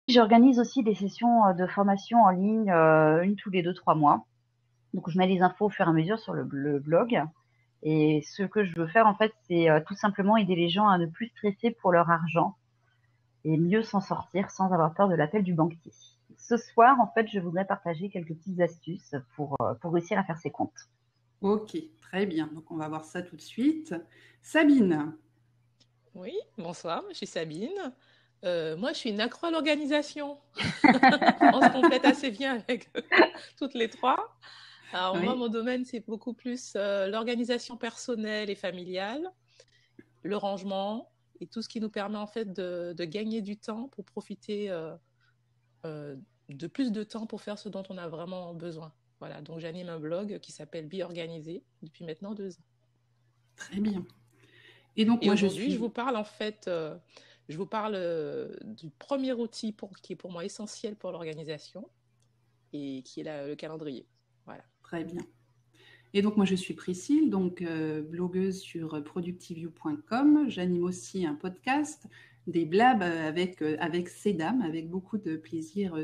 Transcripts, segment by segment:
j'organise aussi des sessions de formation en ligne, une tous les 2, 3 mois. Donc, je mets les infos au fur et à mesure sur le blog. Et ce que je veux faire, en fait, c'est tout simplement aider les gens à ne plus stresser pour leur argent et mieux s'en sortir sans avoir peur de l'appel du banquier. Ce soir, en fait, je voudrais partager quelques petites astuces pour réussir à faire ses comptes. Ok, très bien. Donc, on va voir ça tout de suite. Sabine. Oui, bonsoir, je suis Sabine. Moi, je suis une accro à l'organisation. On se complète assez bien avec toutes les trois. Alors moi, Oui. mon domaine, c'est beaucoup plus l'organisation personnelle et familiale, le rangement et tout ce qui nous permet en fait de gagner du temps pour profiter euh, de plus de temps pour faire ce dont on a vraiment besoin. Voilà, donc j'anime un blog qui s'appelle Be Organisé depuis maintenant 2 ans. Très bien. Et donc, Et moi, je aujourd'hui, je suis... vous parle en fait, je vous parle du premier outil qui est pour moi essentiel pour l'organisation et qui est le calendrier. Voilà. Très bien. Et donc, moi, je suis Priscille, donc blogueuse sur productiveview.com. J'anime aussi un podcast, des blabs avec ces dames, avec beaucoup de plaisir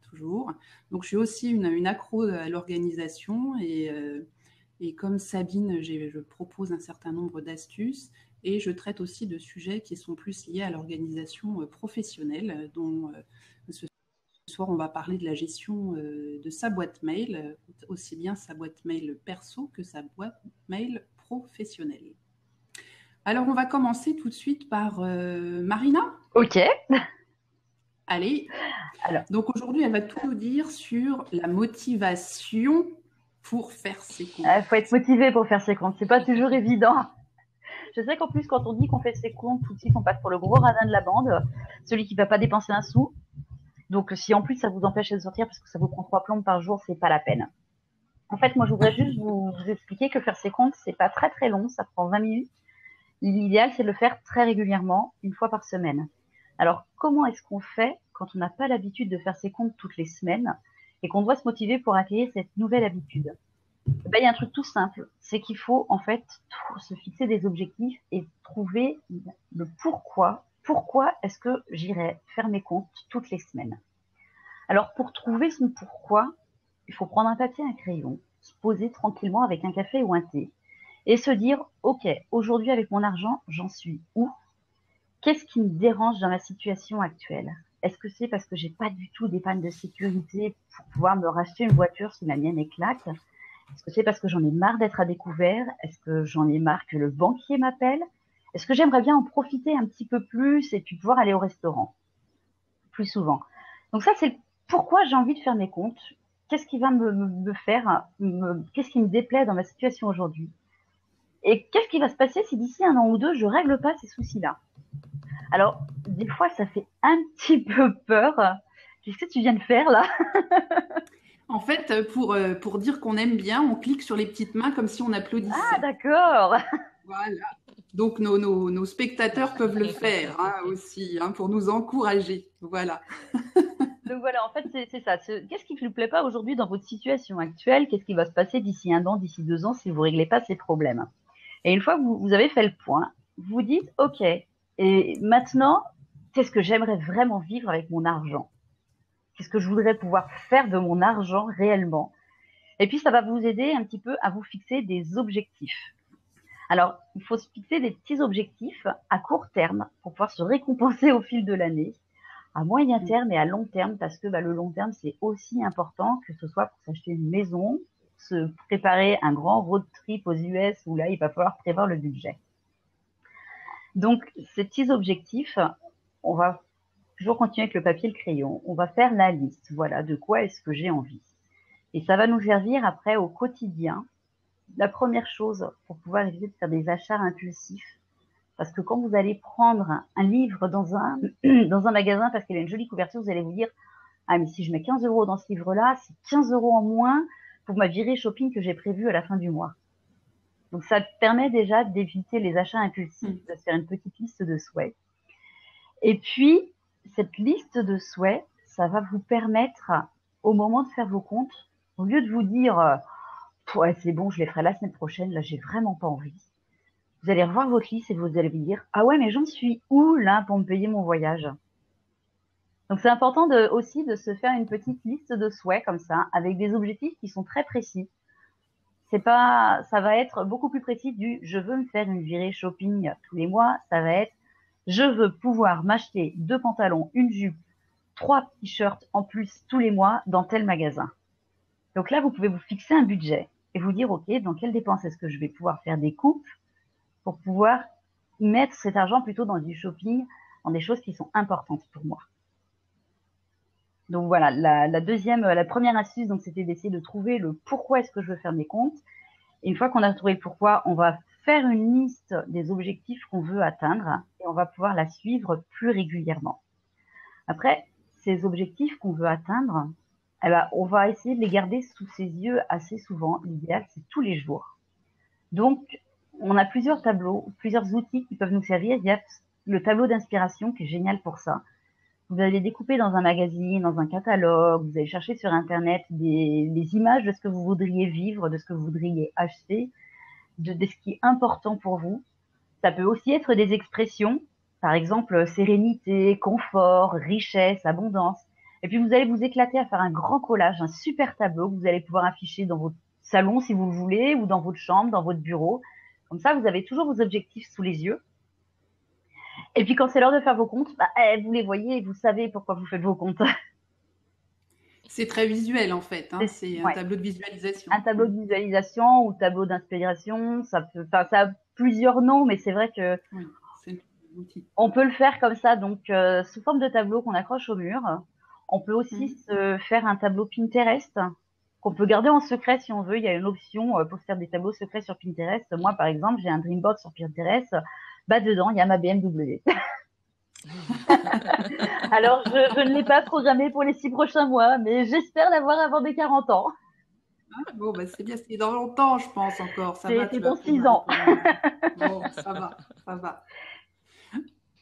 toujours. Donc, je suis aussi une accro à l'organisation et comme Sabine, je propose un certain nombre d'astuces et je traite aussi de sujets qui sont plus liés à l'organisation professionnelle, dont ce soir on va parler de la gestion de sa boîte mail, aussi bien sa boîte mail perso que sa boîte mail professionnelle. Alors on va commencer tout de suite par Marina. Ok. Allez, Alors, donc aujourd'hui elle va tout nous dire sur la motivation pour faire ses comptes. il faut être motivé pour faire ses comptes. C'est pas toujours évident. Je sais qu'en plus, quand on dit qu'on fait ses comptes, tout de suite, on passe pour le gros radin de la bande, celui qui va pas dépenser un sou. Donc, si en plus ça vous empêche de sortir parce que ça vous prend 3 plombes par jour, c'est pas la peine. En fait, moi, je voudrais juste vous expliquer que faire ses comptes, c'est pas très très long, ça prend 20 minutes. L'idéal, c'est de le faire très régulièrement, une fois par semaine. Alors, comment est-ce qu'on fait quand on n'a pas l'habitude de faire ses comptes toutes les semaines et qu'on doit se motiver pour acquérir cette nouvelle habitude? Ben, il y a un truc tout simple, c'est qu'il faut en fait se fixer des objectifs et trouver le pourquoi. Pourquoi est-ce que j'irai faire mes comptes toutes les semaines? Alors, pour trouver son pourquoi, il faut prendre un papier et un crayon, se poser tranquillement avec un café ou un thé et se dire, OK, aujourd'hui avec mon argent, j'en suis où? Qu'est-ce qui me dérange dans ma situation actuelle? Est-ce que c'est parce que j'ai pas du tout d'épargne de sécurité pour pouvoir me racheter une voiture si la mienne éclate? Est-ce que c'est parce que j'en ai marre d'être à découvert? Est-ce que j'en ai marre que le banquier m'appelle? Est-ce que j'aimerais bien en profiter un petit peu plus et puis pouvoir aller au restaurant plus souvent? Donc ça, c'est pourquoi j'ai envie de faire mes comptes. Qu'est-ce qui va me faire, qu'est-ce qui me déplaît dans ma situation aujourd'hui? Et qu'est-ce qui va se passer si d'ici 1 an ou 2, je règle pas ces soucis-là? Alors, des fois, ça fait un petit peu peur. Qu'est-ce que tu viens de faire là? En fait, pour dire qu'on aime bien, on clique sur les petites mains comme si on Ah, applaudissait. d'accord. Voilà. Donc nos spectateurs peuvent le faire hein, aussi hein, pour nous encourager. Voilà. Donc voilà, en fait, c'est ça. Qu'est-ce qui ne vous plaît pas aujourd'hui dans votre situation actuelle? Qu'est-ce qui va se passer d'ici 1 an, d'ici 2 ans si vous réglez pas ces problèmes? Et une fois que vous avez fait le point, vous vous dites, OK, et maintenant, qu'est-ce que j'aimerais vraiment vivre avec mon argent? Qu'est-ce que je voudrais pouvoir faire de mon argent réellement? Et puis, ça va vous aider un petit peu à vous fixer des objectifs. Alors, il faut se fixer des petits objectifs à court terme pour pouvoir se récompenser au fil de l'année, à moyen terme et à long terme, parce que le long terme, c'est aussi important, que ce soit pour s'acheter une maison, se préparer un grand road trip aux US où là, il va falloir prévoir le budget. Donc, ces petits objectifs, on va toujours continuer avec le papier et le crayon. On va faire la liste, voilà, de quoi est-ce que j'ai envie. Et ça va nous servir après au quotidien. La première chose pour pouvoir éviter de faire des achats impulsifs, parce que quand vous allez prendre un livre dans un, dans un magasin parce qu'il a une jolie couverture, vous allez vous dire, ah mais si je mets 15 euros dans ce livre-là, c'est 15 euros en moins pour ma virée shopping que j'ai prévue à la fin du mois. Donc ça permet déjà d'éviter les achats impulsifs, de se faire une petite liste de souhaits. Et puis, cette liste de souhaits, ça va vous permettre, au moment de faire vos comptes, au lieu de vous dire, ouais, c'est bon, je les ferai la semaine prochaine, là, j'ai vraiment pas envie. Vous allez revoir votre liste et vous allez vous dire, ah ouais, mais j'en suis où, là, pour me payer mon voyage? Donc c'est important aussi de se faire une petite liste de souhaits comme ça, avec des objectifs qui sont très précis. Ça va être beaucoup plus précis du je veux me faire une virée shopping tous les mois. Ça va être je veux pouvoir m'acheter 2 pantalons, une jupe, 3 t-shirts en plus tous les mois dans tel magasin. Donc là, vous pouvez vous fixer un budget et vous dire, OK, dans quelles dépenses est-ce que je vais pouvoir faire des coupes pour pouvoir mettre cet argent plutôt dans du shopping, dans des choses qui sont importantes pour moi. Donc voilà, la première astuce, donc, c'était d'essayer de trouver le pourquoi est-ce que je veux faire mes comptes. Et une fois qu'on a trouvé le pourquoi, on va faire une liste des objectifs qu'on veut atteindre et on va pouvoir la suivre plus régulièrement. Après, ces objectifs qu'on veut atteindre, eh ben, on va essayer de les garder sous ses yeux assez souvent. L'idéal, c'est tous les jours. Donc, on a plusieurs tableaux, plusieurs outils qui peuvent nous servir. Il y a le tableau d'inspiration qui est génial pour ça. Vous allez découper dans un magazine, dans un catalogue, vous allez chercher sur Internet des images de ce que vous voudriez vivre, de ce que vous voudriez acheter, de ce qui est important pour vous. Ça peut aussi être des expressions, par exemple sérénité, confort, richesse, abondance. Et puis vous allez vous éclater à faire un grand collage, un super tableau que vous allez pouvoir afficher dans votre salon si vous le voulez, ou dans votre chambre, dans votre bureau. Comme ça, vous avez toujours vos objectifs sous les yeux. Et puis quand c'est l'heure de faire vos comptes, vous les voyez et vous savez pourquoi vous faites vos comptes. C'est très visuel en fait, hein. C'est un tableau de visualisation. Un tableau de visualisation ou tableau d'inspiration, ça a plusieurs noms, mais c'est vrai que on peut le faire comme ça, donc sous forme de tableau qu'on accroche au mur. On peut aussi se faire un tableau Pinterest qu'on peut garder en secret si on veut. Il y a une option pour se faire des tableaux secrets sur Pinterest. Moi, par exemple, j'ai un Dreamboard sur Pinterest. Dedans, il y a ma BMW. Alors, je ne l'ai pas programmé pour les 6 prochains mois, mais j'espère l'avoir avant mes 40 ans. Ah, bon, c'est bien, c'est dans longtemps, je pense encore. C'est dans 6 ans. Bon, ça va.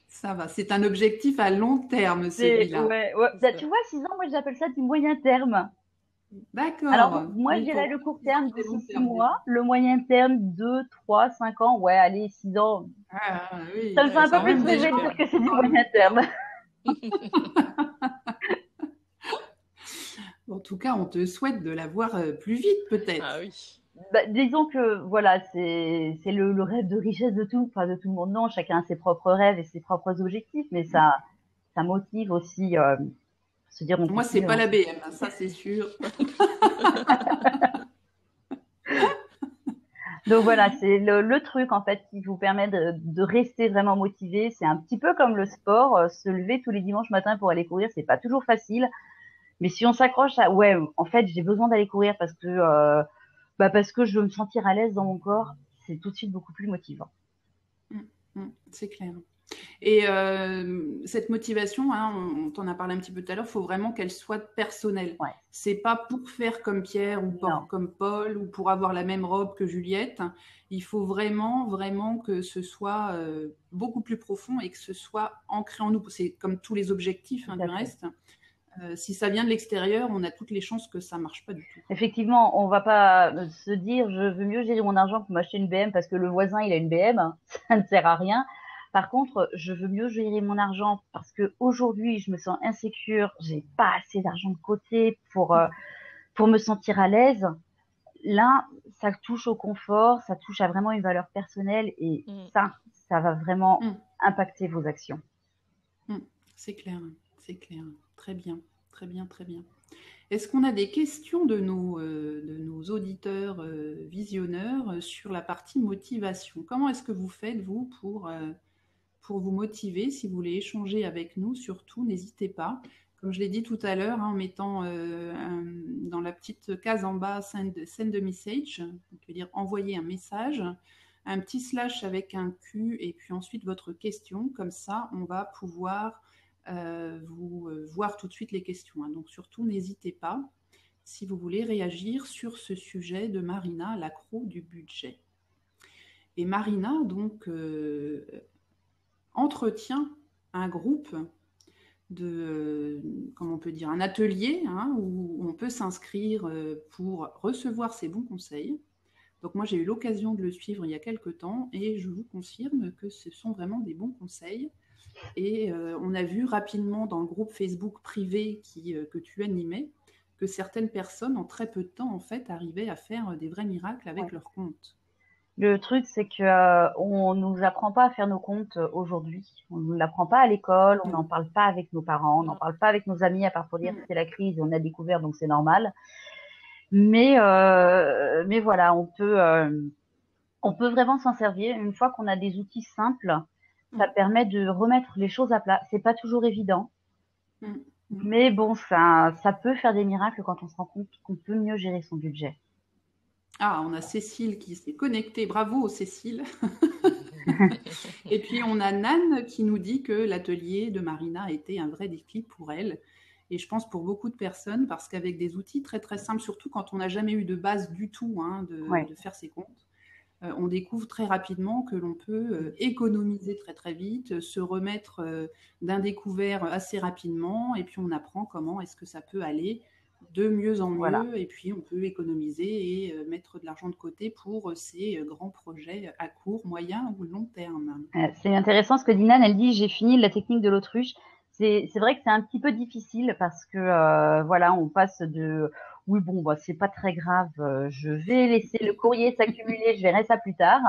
Ça va, c'est un objectif à long terme, celui-là. Ouais. Tu vois, 6 ans, moi, j'appelle ça du moyen terme. D'accord. Alors, moi, je dirais le court terme, d'ici 6 mois. Le moyen terme, 2, 3, 5 ans. Ouais, allez, 6 ans. Oui, ça me fait un peu plus rêver de dire que c'est du moyen terme. En tout cas, on te souhaite de l'avoir plus vite, peut-être. Ah oui. Disons que, voilà, c'est le rêve de richesse de tout le monde. Non, chacun a ses propres rêves et ses propres objectifs, mais ça motive aussi... se dire moi, c'est pas la BM, ça c'est sûr. Donc voilà, c'est le truc en fait qui vous permet de rester vraiment motivé. C'est un petit peu comme le sport, se lever tous les dimanches matins pour aller courir, c'est pas toujours facile. Mais si on s'accroche à en fait, j'ai besoin d'aller courir parce que je veux me sentir à l'aise dans mon corps, c'est tout de suite beaucoup plus motivant. C'est clair. Et cette motivation, on t'en a parlé un petit peu tout à l'heure, il faut vraiment qu'elle soit personnelle. Ouais. C'est pas pour faire comme Pierre ou comme Paul ou pour avoir la même robe que Juliette. Il faut vraiment, vraiment que ce soit beaucoup plus profond et que ce soit ancré en nous. C'est comme tous les objectifs du reste. Si ça vient de l'extérieur, on a toutes les chances que ça marche pas du tout. Effectivement, on va pas se dire je veux mieux gérer mon argent pour m'acheter une BM parce que le voisin il a une BM, ça ne sert à rien. Par contre, je veux mieux gérer mon argent parce que aujourd'hui je me sens insécure, j'ai pas assez d'argent de côté pour me sentir à l'aise. Là, ça touche au confort, ça touche à vraiment une valeur personnelle et ça va vraiment impacter vos actions. C'est clair. Très bien. Est-ce qu'on a des questions de nos auditeurs visionneurs sur la partie motivation? Comment est-ce que vous faites, vous, pour vous motiver? Si vous voulez échanger avec nous, surtout, n'hésitez pas. Comme je l'ai dit tout à l'heure, en mettant dans la petite case en bas « Send a message », qui veut dire « envoyer un message », un petit slash avec un Q et puis ensuite votre question. Comme ça, on va pouvoir vous voir tout de suite les questions. Donc surtout, n'hésitez pas si vous voulez réagir sur ce sujet de Marina, l'accro du budget. Et Marina, donc, entretient un groupe comment on peut dire, un atelier où on peut s'inscrire pour recevoir ces bons conseils. Donc moi, j'ai eu l'occasion de le suivre il y a quelques temps et je vous confirme que ce sont vraiment des bons conseils. Et on a vu rapidement dans le groupe Facebook privé que tu animais que certaines personnes, en très peu de temps, en fait, arrivaient à faire des vrais miracles avec leur compte. Le truc, c'est que on nous apprend pas à faire nos comptes aujourd'hui. On nous l'apprend pas à l'école, on n'en parle pas avec nos parents, on n'en parle pas avec nos amis, à part pour dire que c'est la crise, on a découvert, donc c'est normal. Mais voilà, on peut vraiment s'en servir. Une fois qu'on a des outils simples, ça permet de remettre les choses à plat. C'est pas toujours évident. Mais bon, ça peut faire des miracles quand on se rend compte qu'on peut mieux gérer son budget. Ah, on a Cécile qui s'est connectée. Bravo, Cécile. Et puis, on a Nan qui nous dit que l'atelier de Marina a été un vrai déclic pour elle. Et je pense pour beaucoup de personnes, parce qu'avec des outils très, très simples, surtout quand on n'a jamais eu de base du tout de faire ses comptes, on découvre très rapidement que l'on peut économiser très, très vite, se remettre d'un découvert assez rapidement, et puis on apprend comment est-ce que ça peut aller de mieux en mieux, et puis on peut économiser et mettre de l'argent de côté pour ces grands projets à court, moyen ou long terme. C'est intéressant ce que dit Nan, elle dit j'ai fini la technique de l'autruche. C'est vrai que c'est un petit peu difficile parce que voilà, on passe de oui bon bah c'est pas très grave, je vais laisser le courrier s'accumuler, je verrai ça plus tard.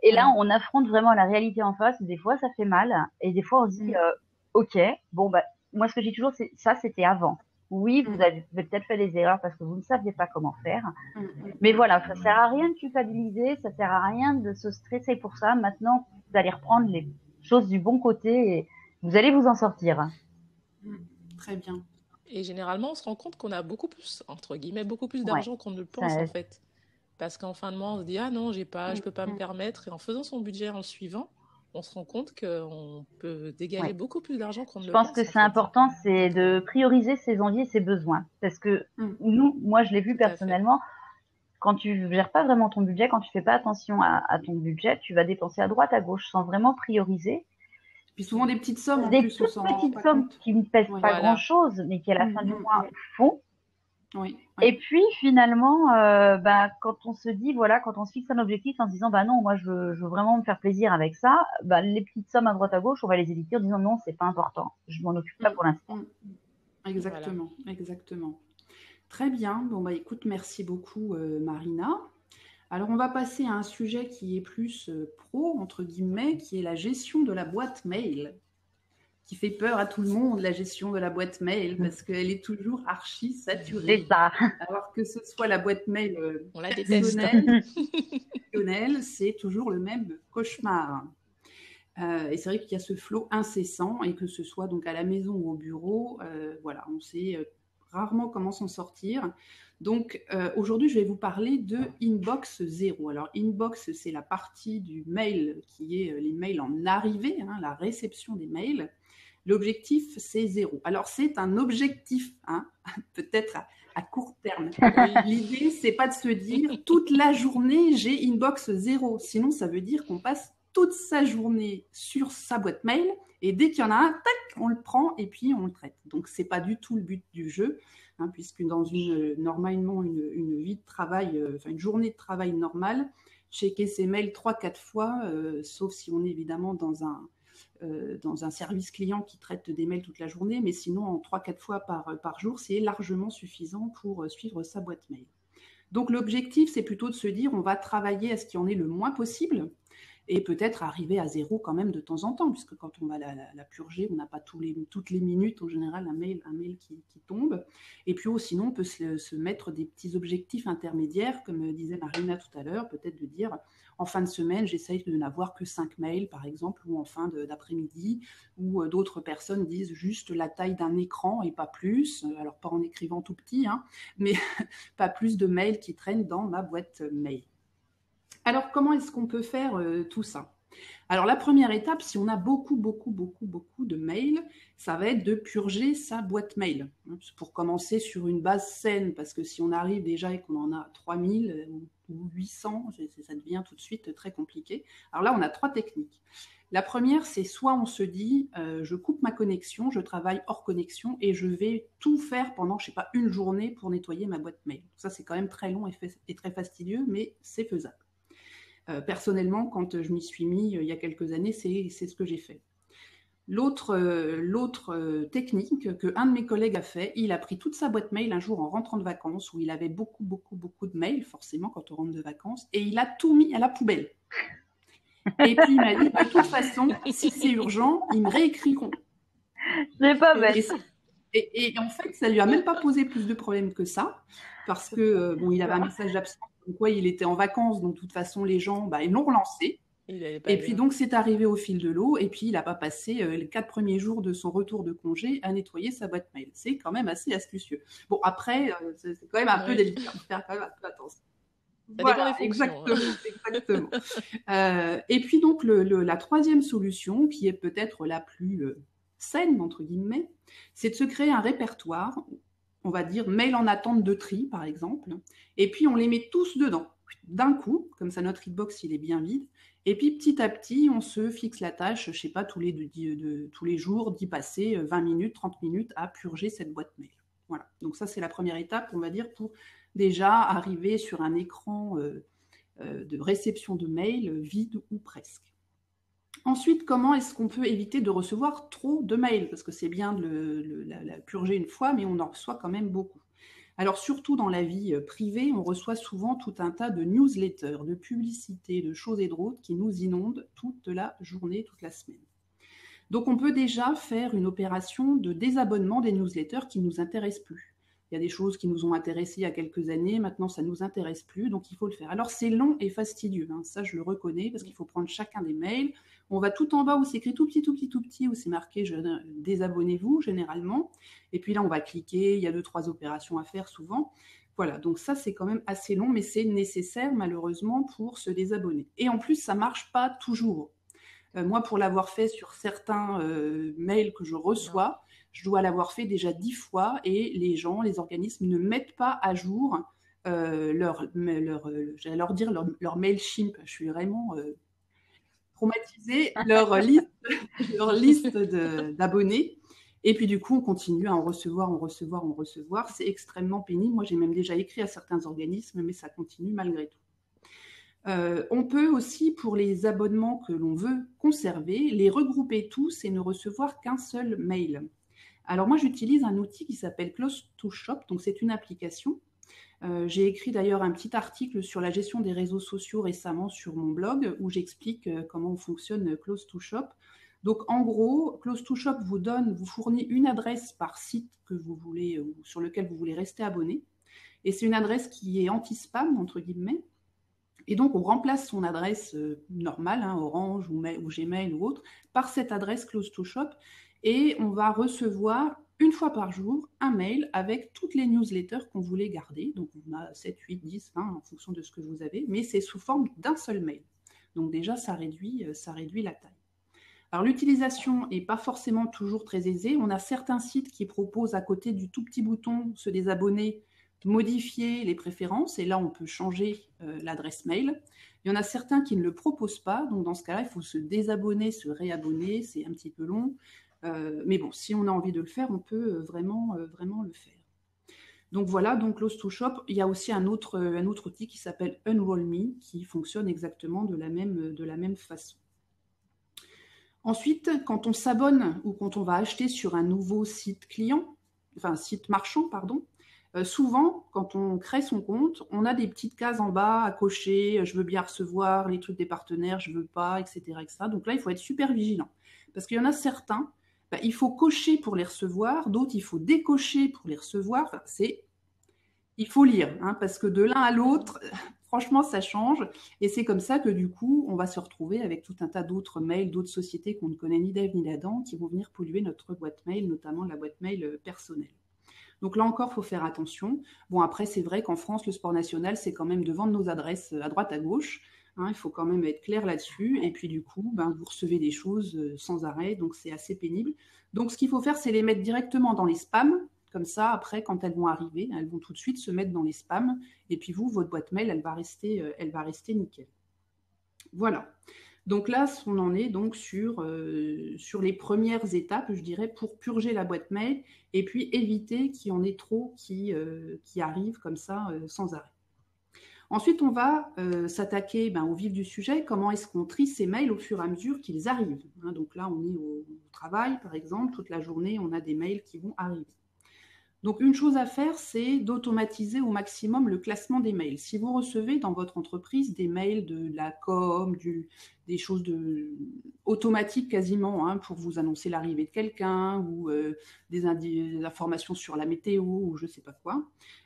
Et là on affronte vraiment la réalité en face. Des fois ça fait mal et des fois on se dit ok bon bah moi ce que j'ai toujours c'est ça c'était avant. Oui, vous avez peut-être fait des erreurs parce que vous ne saviez pas comment faire. Mais voilà, ça sert à rien de culpabiliser, ça sert à rien de se stresser pour ça. Maintenant, vous allez reprendre les choses du bon côté et vous allez vous en sortir. Très bien. Et généralement, on se rend compte qu'on a beaucoup plus, entre guillemets, beaucoup plus d'argent qu'on ne le pense en fait. Parce qu'en fin de mois, on se dit ah non, je peux pas me permettre. Et en faisant son budget en le suivant, on se rend compte qu'on peut dégager beaucoup plus d'argent qu'on ne le pense. Je pense que c'est important, c'est de prioriser ses envies et ses besoins. Parce que moi, je l'ai vu personnellement, quand tu gères pas vraiment ton budget, quand tu fais pas attention à ton budget, tu vas dépenser à droite, à gauche, sans vraiment prioriser. Puis souvent des petites sommes en des plus. Des toutes petites sommes qui ne pèsent pas grand-chose, mais qui à la fin du mois font. Et puis finalement, quand on se dit voilà, quand on se fixe un objectif en se disant bah non, moi je veux vraiment me faire plaisir avec ça, les petites sommes à droite à gauche, on va les éviter en disant non, c'est pas important, je m'en occupe pas pour l'instant. Exactement, exactement. Très bien. Bon bah écoute, merci beaucoup Marina. Alors on va passer à un sujet qui est plus pro entre guillemets, qui est la gestion de la boîte mail, qui fait peur à tout le monde, la gestion de la boîte mail, parce qu'elle est toujours archi saturée. C'est ça. Alors que ce soit la boîte mail on la déteste. C'est toujours le même cauchemar. Et c'est vrai qu'il y a ce flot incessant, et que ce soit donc à la maison ou au bureau, voilà, on sait rarement comment s'en sortir. Donc aujourd'hui, je vais vous parler de Inbox 0. Alors Inbox, c'est la partie du mail qui est les mails en arrivée, la réception des mails. L'objectif, c'est 0. Alors, c'est un objectif, peut-être à court terme. L'idée, c'est pas de se dire toute la journée, j'ai inbox 0. Sinon, ça veut dire qu'on passe toute sa journée sur sa boîte mail et dès qu'il y en a un, tac, on le prend et puis on le traite. Donc, c'est pas du tout le but du jeu, puisque dans normalement une vie de travail, une journée de travail normale, checker ses mails 3-4 fois, sauf si on est évidemment dans un service client qui traite des mails toute la journée, mais sinon en 3-4 fois par jour, c'est largement suffisant pour suivre sa boîte mail. Donc l'objectif, c'est plutôt de se dire on va travailler à ce qu'il y en ait le moins possible et peut-être arriver à 0 quand même de temps en temps, puisque quand on va la purger, on n'a pas toutes les minutes en général un mail qui tombe. Et puis sinon, on peut se mettre des petits objectifs intermédiaires, comme disait Marina tout à l'heure, peut-être de dire en fin de semaine, j'essaye de n'avoir que 5 mails, par exemple, ou en fin d'après-midi, ou d'autres personnes disent juste la taille d'un écran et pas plus, alors pas en écrivant tout petit, mais pas plus de mails qui traînent dans ma boîte mail. Alors, comment est-ce qu'on peut faire tout ça ? Alors, la première étape, si on a beaucoup de mails, ça va être de purger sa boîte mail. Pour commencer sur une base saine, parce que si on arrive déjà et qu'on en a 3000 ou 800, ça devient tout de suite très compliqué. Alors là, on a 3 techniques. La première, c'est soit on se dit, je coupe ma connexion, je travaille hors connexion et je vais tout faire pendant, je ne sais pas, une journée pour nettoyer ma boîte mail. Ça, c'est quand même très long et très fastidieux, mais c'est faisable. Personnellement, quand je m'y suis mis il y a quelques années, c'est ce que j'ai fait. L'autre technique qu'un de mes collègues a fait, il a pris toute sa boîte mail un jour en rentrant de vacances, où il avait beaucoup de mails, forcément, quand on rentre de vacances, et il a tout mis à la poubelle. Et puis il m'a dit, de toute façon, si c'est urgent, ils me réécriront. C'est pas bête. Et en fait, ça lui a même pas posé plus de problèmes que ça, parce que bon, il avait un message d'absence, donc ouais, il était en vacances, donc de toute façon, les gens, ils l'ont relancé. Et puis donc, c'est arrivé au fil de l'eau, et puis il n'a pas passé les 4 premiers jours de son retour de congé à nettoyer sa boîte mail. C'est quand même assez astucieux. Bon, après, c'est quand même un peu délicat, il faut faire quand même un peu attention. Voilà, exactement. Et puis donc, la troisième solution, qui est peut-être la plus saine, entre guillemets, c'est de se créer un répertoire, on va dire mail en attente de tri, par exemple, et puis on les met tous dedans, d'un coup, comme ça notre inbox, il est bien vide. Et puis petit à petit, on se fixe la tâche, je ne sais pas, tous les jours, d'y passer 20 minutes, 30 minutes à purger cette boîte mail. Voilà, donc ça c'est la première étape, on va dire, pour déjà arriver sur un écran de réception de mail vide ou presque. Ensuite, comment est-ce qu'on peut éviter de recevoir trop de mails? Parce que c'est bien de la purger une fois, mais on en reçoit quand même beaucoup. Alors surtout dans la vie privée, on reçoit souvent tout un tas de newsletters, de publicités, de choses et d'autres qui nous inondent toute la journée, toute la semaine. Donc on peut déjà faire une opération de désabonnement des newsletters qui ne nous intéressent plus. Il y a des choses qui nous ont intéressés il y a quelques années, maintenant ça ne nous intéresse plus, donc il faut le faire. Alors c'est long et fastidieux, ça je le reconnais, parce qu'il faut prendre chacun des mails. On va tout en bas où c'est écrit tout petit, où c'est marqué « Désabonnez-vous » généralement. Et puis là, on va cliquer, il y a 2-3 opérations à faire souvent. Voilà, donc ça, c'est quand même assez long, mais c'est nécessaire malheureusement pour se désabonner. Et en plus, ça ne marche pas toujours. Moi, pour l'avoir fait sur certains mails que je reçois, je dois l'avoir fait déjà 10 fois et les organismes ne mettent pas à jour leur Mailchimp. Je suis vraiment traumatisée, leur liste d'abonnés. Et puis du coup, on continue à en recevoir. C'est extrêmement pénible. Moi, j'ai même déjà écrit à certains organismes, mais ça continue malgré tout. On peut aussi, pour les abonnements que l'on veut conserver, les regrouper tous et ne recevoir qu'un seul mail. Alors moi, j'utilise un outil qui s'appelle Close2Shop, donc c'est une application. J'ai écrit d'ailleurs un petit article sur la gestion des réseaux sociaux récemment sur mon blog où j'explique comment fonctionne Close2Shop. Donc en gros, Close2Shop vous fournit une adresse par site que vous voulez ou sur lequel vous voulez rester abonné. Et c'est une adresse qui est anti-spam, entre guillemets. Et donc, on remplace son adresse normale, Orange ou Gmail ou autre, par cette adresse Close2Shop. Et on va recevoir une fois par jour un mail avec toutes les newsletters qu'on voulait garder. Donc, on a 7, 8, 10, 20 en fonction de ce que vous avez, mais c'est sous forme d'un seul mail. Donc déjà, ça réduit la taille. Alors, l'utilisation n'est pas forcément toujours très aisée. On a certains sites qui proposent à côté du tout petit bouton « Se désabonner », modifier les préférences, et là, on peut changer l'adresse mail. Il y en a certains qui ne le proposent pas, donc dans ce cas-là, il faut se désabonner, se réabonner, c'est un petit peu long. Mais bon, si on a envie de le faire, on peut vraiment le faire. Donc voilà, donc Close2Shop, il y a aussi un autre outil qui s'appelle Unroll.me, qui fonctionne exactement de la même façon. Ensuite, quand on s'abonne ou quand on va acheter sur un nouveau site marchand, souvent, quand on crée son compte, on a des petites cases en bas à cocher, je veux bien recevoir les trucs des partenaires, je veux pas, etc., etc. Donc là, il faut être super vigilant. Parce qu'il y en a certains, il faut cocher pour les recevoir, d'autres, il faut décocher pour les recevoir. Enfin, il faut lire, parce que de l'un à l'autre, franchement, ça change. Et c'est comme ça que du coup, on va se retrouver avec tout un tas d'autres mails, d'autres sociétés qu'on ne connaît ni d'Ève ni d'Adam, qui vont venir polluer notre boîte mail, notamment la boîte mail personnelle. Donc là encore, il faut faire attention. Bon, après, c'est vrai qu'en France, le sport national, c'est quand même de vendre nos adresses à droite, à gauche. Il faut quand même être clair là-dessus. Et puis du coup, vous recevez des choses sans arrêt, donc c'est assez pénible. Donc ce qu'il faut faire, c'est les mettre directement dans les spams. Comme ça, après, quand elles vont arriver, elles vont tout de suite se mettre dans les spams. Et puis vous, votre boîte mail, elle va rester nickel. Voilà. Donc là, on en est donc sur les premières étapes, je dirais, pour purger la boîte mail et puis éviter qu'il y en ait trop qui arrivent comme ça sans arrêt. Ensuite, on va s'attaquer au vif du sujet. Comment est-ce qu'on trie ces mails au fur et à mesure qu'ils arrivent, hein. Donc là, on est au travail, par exemple. Toute la journée, on a des mails qui vont arriver. Donc, une chose à faire, c'est d'automatiser au maximum le classement des mails. Si vous recevez dans votre entreprise des mails de la com, des choses automatiques quasiment, hein, pour vous annoncer l'arrivée de quelqu'un ou des informations sur la météo ou je ne sais pas quoi,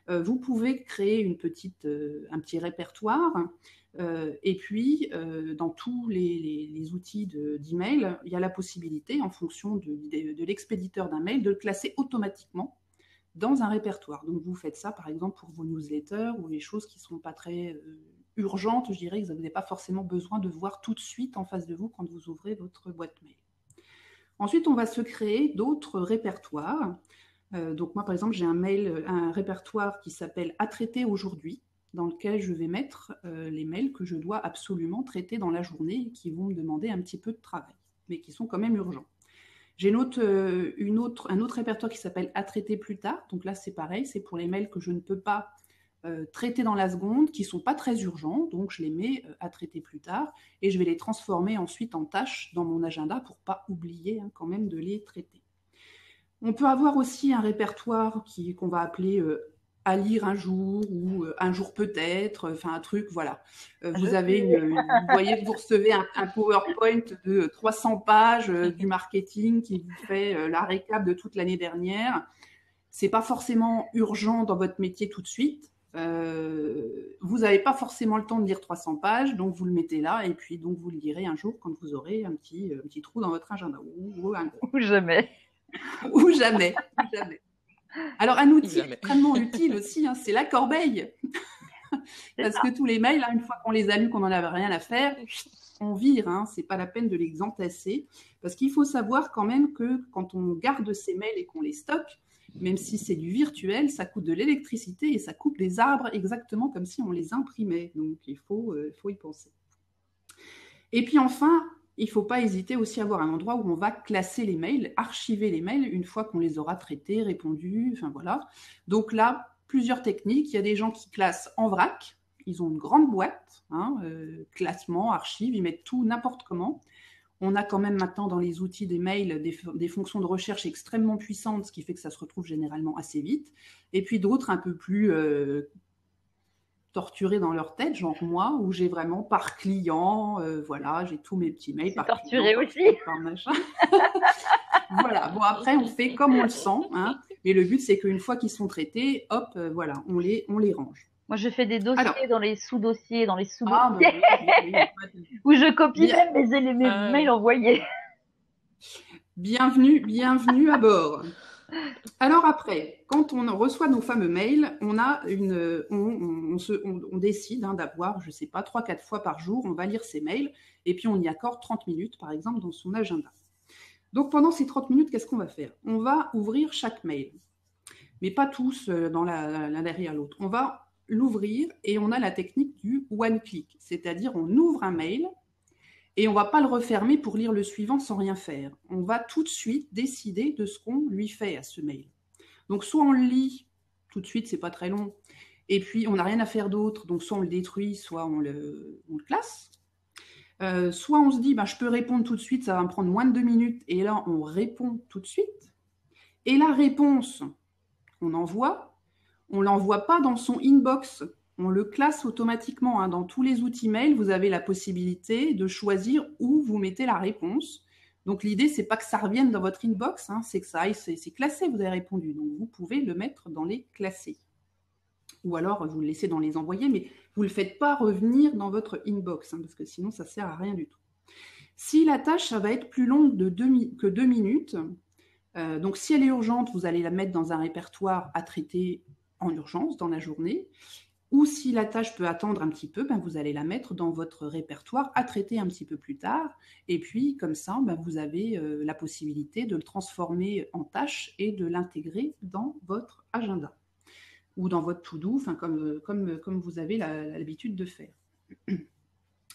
vous pouvez créer un petit répertoire. Et puis, dans tous les outils d'email, il y a la possibilité, en fonction de l'expéditeur d'un mail, de le classer automatiquement dans un répertoire. Donc, vous faites ça, par exemple, pour vos newsletters ou les choses qui ne sont pas très urgentes, je dirais, que vous n'avez pas forcément besoin de voir tout de suite en face de vous quand vous ouvrez votre boîte mail. Ensuite, on va se créer d'autres répertoires. Donc, moi, par exemple, j'ai un répertoire qui s'appelle « À traiter aujourd'hui », dans lequel je vais mettre les mails que je dois absolument traiter dans la journée et qui vont me demander un petit peu de travail, mais qui sont quand même urgents. J'ai un autre répertoire qui s'appelle « À traiter plus tard ». Donc là, c'est pareil, c'est pour les mails que je ne peux pas traiter dans la seconde, qui ne sont pas très urgents. Donc, je les mets à traiter plus tard et je vais les transformer ensuite en tâches dans mon agenda pour ne pas oublier quand même de les traiter. On peut avoir aussi un répertoire qu'on va appeler à lire un jour ou un jour peut-être, enfin un truc, voilà. Vous avez vous voyez que vous recevez un PowerPoint de 300 pages du marketing qui vous fait la récap de toute l'année dernière. C'est pas forcément urgent dans votre métier tout de suite. Vous n'avez pas forcément le temps de lire 300 pages, donc vous le mettez là et puis donc vous le lirez un jour quand vous aurez un petit trou dans votre agenda ou un gros. Ou jamais. Ou jamais. Alors, un outil extrêmement utile aussi, hein, c'est la corbeille. Parce que tous les mails, une fois qu'on les a lus, qu'on n'en avait rien à faire, on vire. Hein, c'est pas la peine de les entasser. Parce qu'il faut savoir quand même que quand on garde ces mails et qu'on les stocke, même si c'est du virtuel, ça coûte de l'électricité et ça coupe des arbres exactement comme si on les imprimait. Donc, il faut y penser. Et puis enfin, il ne faut pas hésiter aussi à avoir un endroit où on va classer les mails, archiver les mails une fois qu'on les aura traités, répondus, enfin voilà. Donc là, plusieurs techniques. Il y a des gens qui classent en vrac. Ils ont une grande boîte, classement, archives, ils mettent tout n'importe comment. On a quand même maintenant dans les outils des mails des fonctions de recherche extrêmement puissantes, ce qui fait que ça se retrouve généralement assez vite. Et puis d'autres un peu plus torturés dans leur tête, genre moi, où j'ai vraiment par client, voilà, j'ai tous mes petits mails par torturé client, aussi. par machin. Voilà, bon après on fait comme on le sent, hein, mais le but c'est qu'une fois qu'ils sont traités, hop, voilà, on les range. Moi je fais des dossiers dans les sous-dossiers, dans les sous-dossiers, où je copie même mes mails envoyés. Bienvenue à bord. Alors après, quand on reçoit nos fameux mails, on décide d'avoir, je ne sais pas, 3-4 fois par jour, on va lire ces mails, et puis on y accorde 30 minutes, par exemple, dans son agenda. Donc pendant ces 30 minutes, qu'est-ce qu'on va faire? On va ouvrir chaque mail, mais pas tous l'un derrière l'autre. On va l'ouvrir et on a la technique du one click, c'est-à-dire on ouvre un mail, et on ne va pas le refermer pour lire le suivant sans rien faire. On va tout de suite décider de ce qu'on lui fait à ce mail. Donc, soit on le lit tout de suite, c'est pas très long, et puis on n'a rien à faire d'autre, donc soit on le détruit, soit on le classe. Soit on se dit, je peux répondre tout de suite, ça va me prendre moins de 2 minutes, et là, on répond tout de suite. Et la réponse qu'on envoie, on ne l'envoie pas dans son inbox. On le classe automatiquement. Dans tous les outils mail, vous avez la possibilité de choisir où vous mettez la réponse. Donc, l'idée, c'est pas que ça revienne dans votre inbox, c'est que ça aille, c'est classé, vous avez répondu. Donc, vous pouvez le mettre dans les classés. Ou alors, vous le laissez dans les envoyés, mais vous ne le faites pas revenir dans votre inbox, parce que sinon, ça ne sert à rien du tout. Si la tâche, ça va être plus longue que 2 minutes, donc si elle est urgente, vous allez la mettre dans un répertoire à traiter en urgence dans la journée. Ou si la tâche peut attendre un petit peu, vous allez la mettre dans votre répertoire à traiter un petit peu plus tard. Et puis, comme ça, vous avez la possibilité de le transformer en tâche et de l'intégrer dans votre agenda ou dans votre to-do, comme vous avez l'habitude de faire.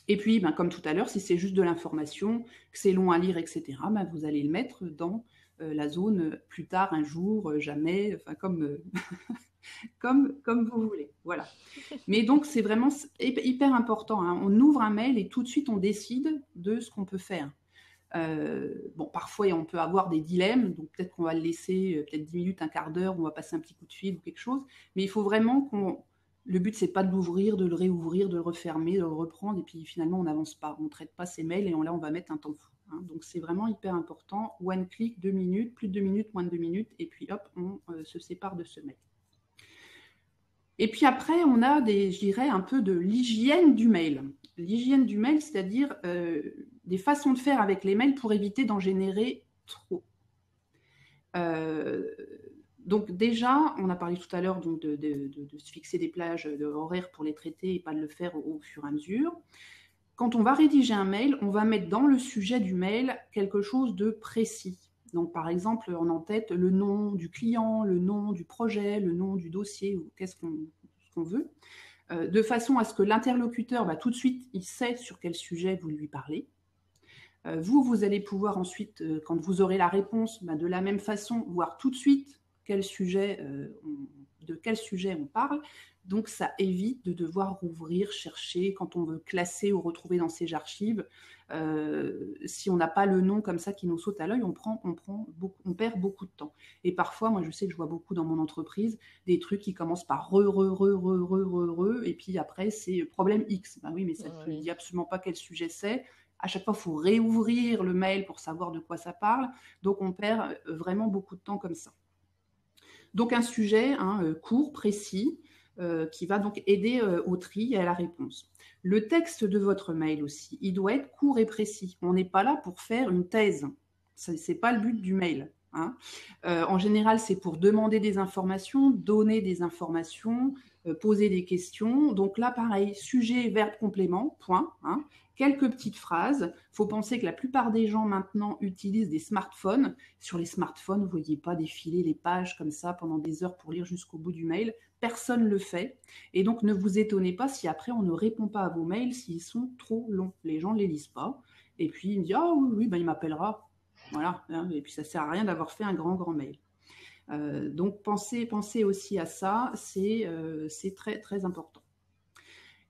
Et puis, comme tout à l'heure, si c'est juste de l'information, que c'est long à lire, etc., vous allez le mettre dans la zone plus tard, un jour, jamais, comme comme vous voulez. Voilà. Mais donc, c'est vraiment hyper important, hein. On ouvre un mail et tout de suite, on décide de ce qu'on peut faire. Bon, parfois, on peut avoir des dilemmes, donc peut-être qu'on va le laisser peut-être 10 minutes, un quart d'heure, on va passer un petit coup de fil ou quelque chose. Mais il faut vraiment qu'on... Le but, c'est pas de l'ouvrir, de le réouvrir, de le refermer, de le reprendre, et puis finalement, on n'avance pas. On ne traite pas ces mails et là, on va mettre un temps fou. Hein. Donc, c'est vraiment hyper important. One click, 2 minutes, plus de 2 minutes, moins de 2 minutes, et puis hop, on se sépare de ce mail. Et puis après, on a je dirais, un peu de l'hygiène du mail. L'hygiène du mail, c'est-à-dire des façons de faire avec les mails pour éviter d'en générer trop. Donc déjà, on a parlé tout à l'heure donc de se fixer des plages horaires pour les traiter et pas de le faire au fur et à mesure. Quand on va rédiger un mail, on va mettre dans le sujet du mail quelque chose de précis. Donc par exemple, on a en tête le nom du client, le nom du projet, le nom du dossier, ou qu'est-ce qu'on veut, de façon à ce que l'interlocuteur, tout de suite, il sait sur quel sujet vous lui parlez. Vous allez pouvoir ensuite, quand vous aurez la réponse, de la même façon, voir tout de suite de quel sujet on parle. Donc, ça évite de devoir rouvrir, chercher, quand on veut classer ou retrouver dans ses archives. Si on n'a pas le nom comme ça qui nous saute à l'œil, on perd beaucoup de temps. Et parfois, moi, je sais que je vois beaucoup dans mon entreprise des trucs qui commencent par et puis après, c'est problème X. Oui, mais ça ne te dit absolument pas quel sujet c'est. À chaque fois, il faut réouvrir le mail pour savoir de quoi ça parle. Donc, on perd vraiment beaucoup de temps comme ça. Donc, un sujet court, précis, qui va donc aider au tri et à la réponse. Le texte de votre mail aussi, il doit être court et précis. On n'est pas là pour faire une thèse. Ce n'est pas le but du mail. Hein. En général, c'est pour demander des informations, donner des informations, poser des questions. Donc là, pareil, sujet, verbe, complément, point. Hein. Quelques petites phrases. Il faut penser que la plupart des gens maintenant utilisent des smartphones. Sur les smartphones, vous ne voyez pas défiler les pages comme ça pendant des heures pour lire jusqu'au bout du mail. Personne ne le fait. Et donc, ne vous étonnez pas si après, on ne répond pas à vos mails s'ils sont trop longs. Les gens ne les lisent pas. Et puis, ils me disent « Ah oui, il m'appellera ». Voilà. Et puis, ça ne sert à rien d'avoir fait un grand mail. Donc, pensez aussi à ça. C'est très, très important.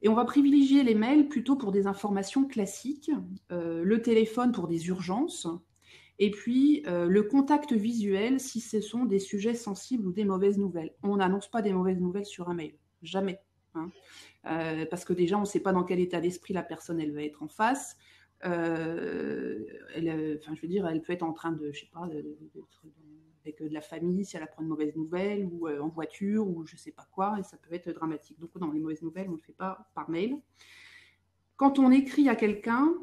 Et on va privilégier les mails plutôt pour des informations classiques, le téléphone pour des urgences, et puis le contact visuel si ce sont des sujets sensibles ou des mauvaises nouvelles. On n'annonce pas des mauvaises nouvelles sur un mail, jamais. Hein. Parce que déjà, on ne sait pas dans quel état d'esprit la personne elle va être en face. Elle peut être en train de, je sais pas, avec de la famille, si elle apprend une mauvaise nouvelle, ou en voiture, ou je ne sais pas quoi, et ça peut être dramatique. Donc, dans les mauvaises nouvelles, on ne le fait pas par mail. Quand on écrit à quelqu'un,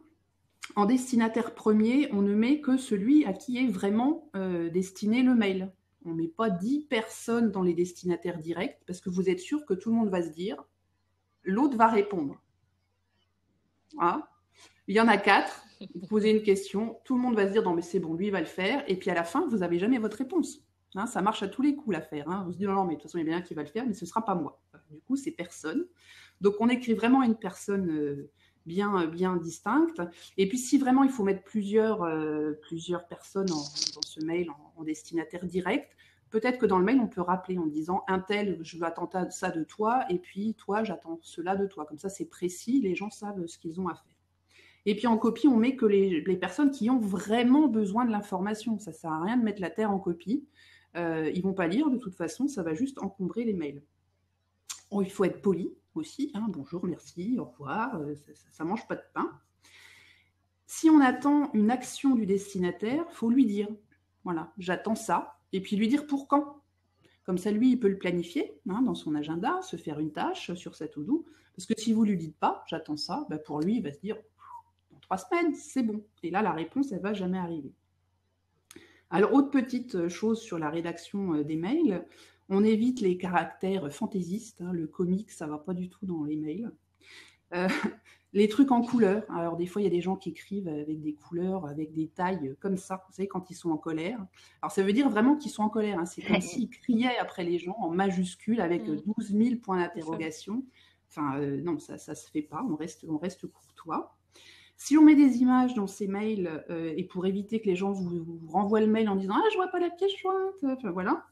en destinataire premier, on ne met que celui à qui est vraiment destiné le mail. On ne met pas 10 personnes dans les destinataires directs, parce que vous êtes sûr que tout le monde va se dire, l'autre va répondre. Hein? Il y en a 4, vous posez une question, tout le monde va se dire non mais c'est bon, lui il va le faire, et puis à la fin, vous n'avez jamais votre réponse. Hein, ça marche à tous les coups l'affaire. Hein. On se dit non mais de toute façon il y a bien un qui va le faire, mais ce ne sera pas moi. Du coup, c'est personne. Donc on écrit vraiment une personne bien distincte. Et puis si vraiment il faut mettre plusieurs personnes dans ce mail en destinataire direct, peut-être que dans le mail, on peut rappeler en disant un tel, je veux attendre ça de toi, et puis toi, j'attends cela de toi. Comme ça, c'est précis, les gens savent ce qu'ils ont à faire. Et puis en copie, on met que les personnes qui ont vraiment besoin de l'information. Ça ne sert à rien de mettre la terre en copie. Ils ne vont pas lire, de toute façon, ça va juste encombrer les mails. Oh, il faut être poli aussi. Hein. Bonjour, merci, au revoir. Ça ne mange pas de pain. Si on attend une action du destinataire, il faut lui dire, voilà, j'attends ça. Et puis lui dire pour quand. Comme ça, lui, il peut le planifier dans son agenda, se faire une tâche sur sa to-do. Parce que si vous ne lui dites pas, j'attends ça, pour lui, il va se dire, dans 3 semaines, c'est bon. Et là, la réponse, elle ne va jamais arriver. Alors, autre petite chose sur la rédaction des mails, on évite les caractères fantaisistes. Le comique, ça ne va pas du tout dans les mails. Les trucs en couleur. Alors, des fois, il y a des gens qui écrivent avec des couleurs, avec des tailles comme ça, vous savez, quand ils sont en colère. Alors, ça veut dire vraiment qu'ils sont en colère. Hein. C'est comme s'ils criaient après les gens en majuscules avec 12 000 points d'interrogation. Enfin, non, ça ne se fait pas. On reste courtois. Si on met des images dans ces mails, et pour éviter que les gens vous renvoient le mail en disant « Ah, je ne vois pas la pièce jointe », enfin, voilà.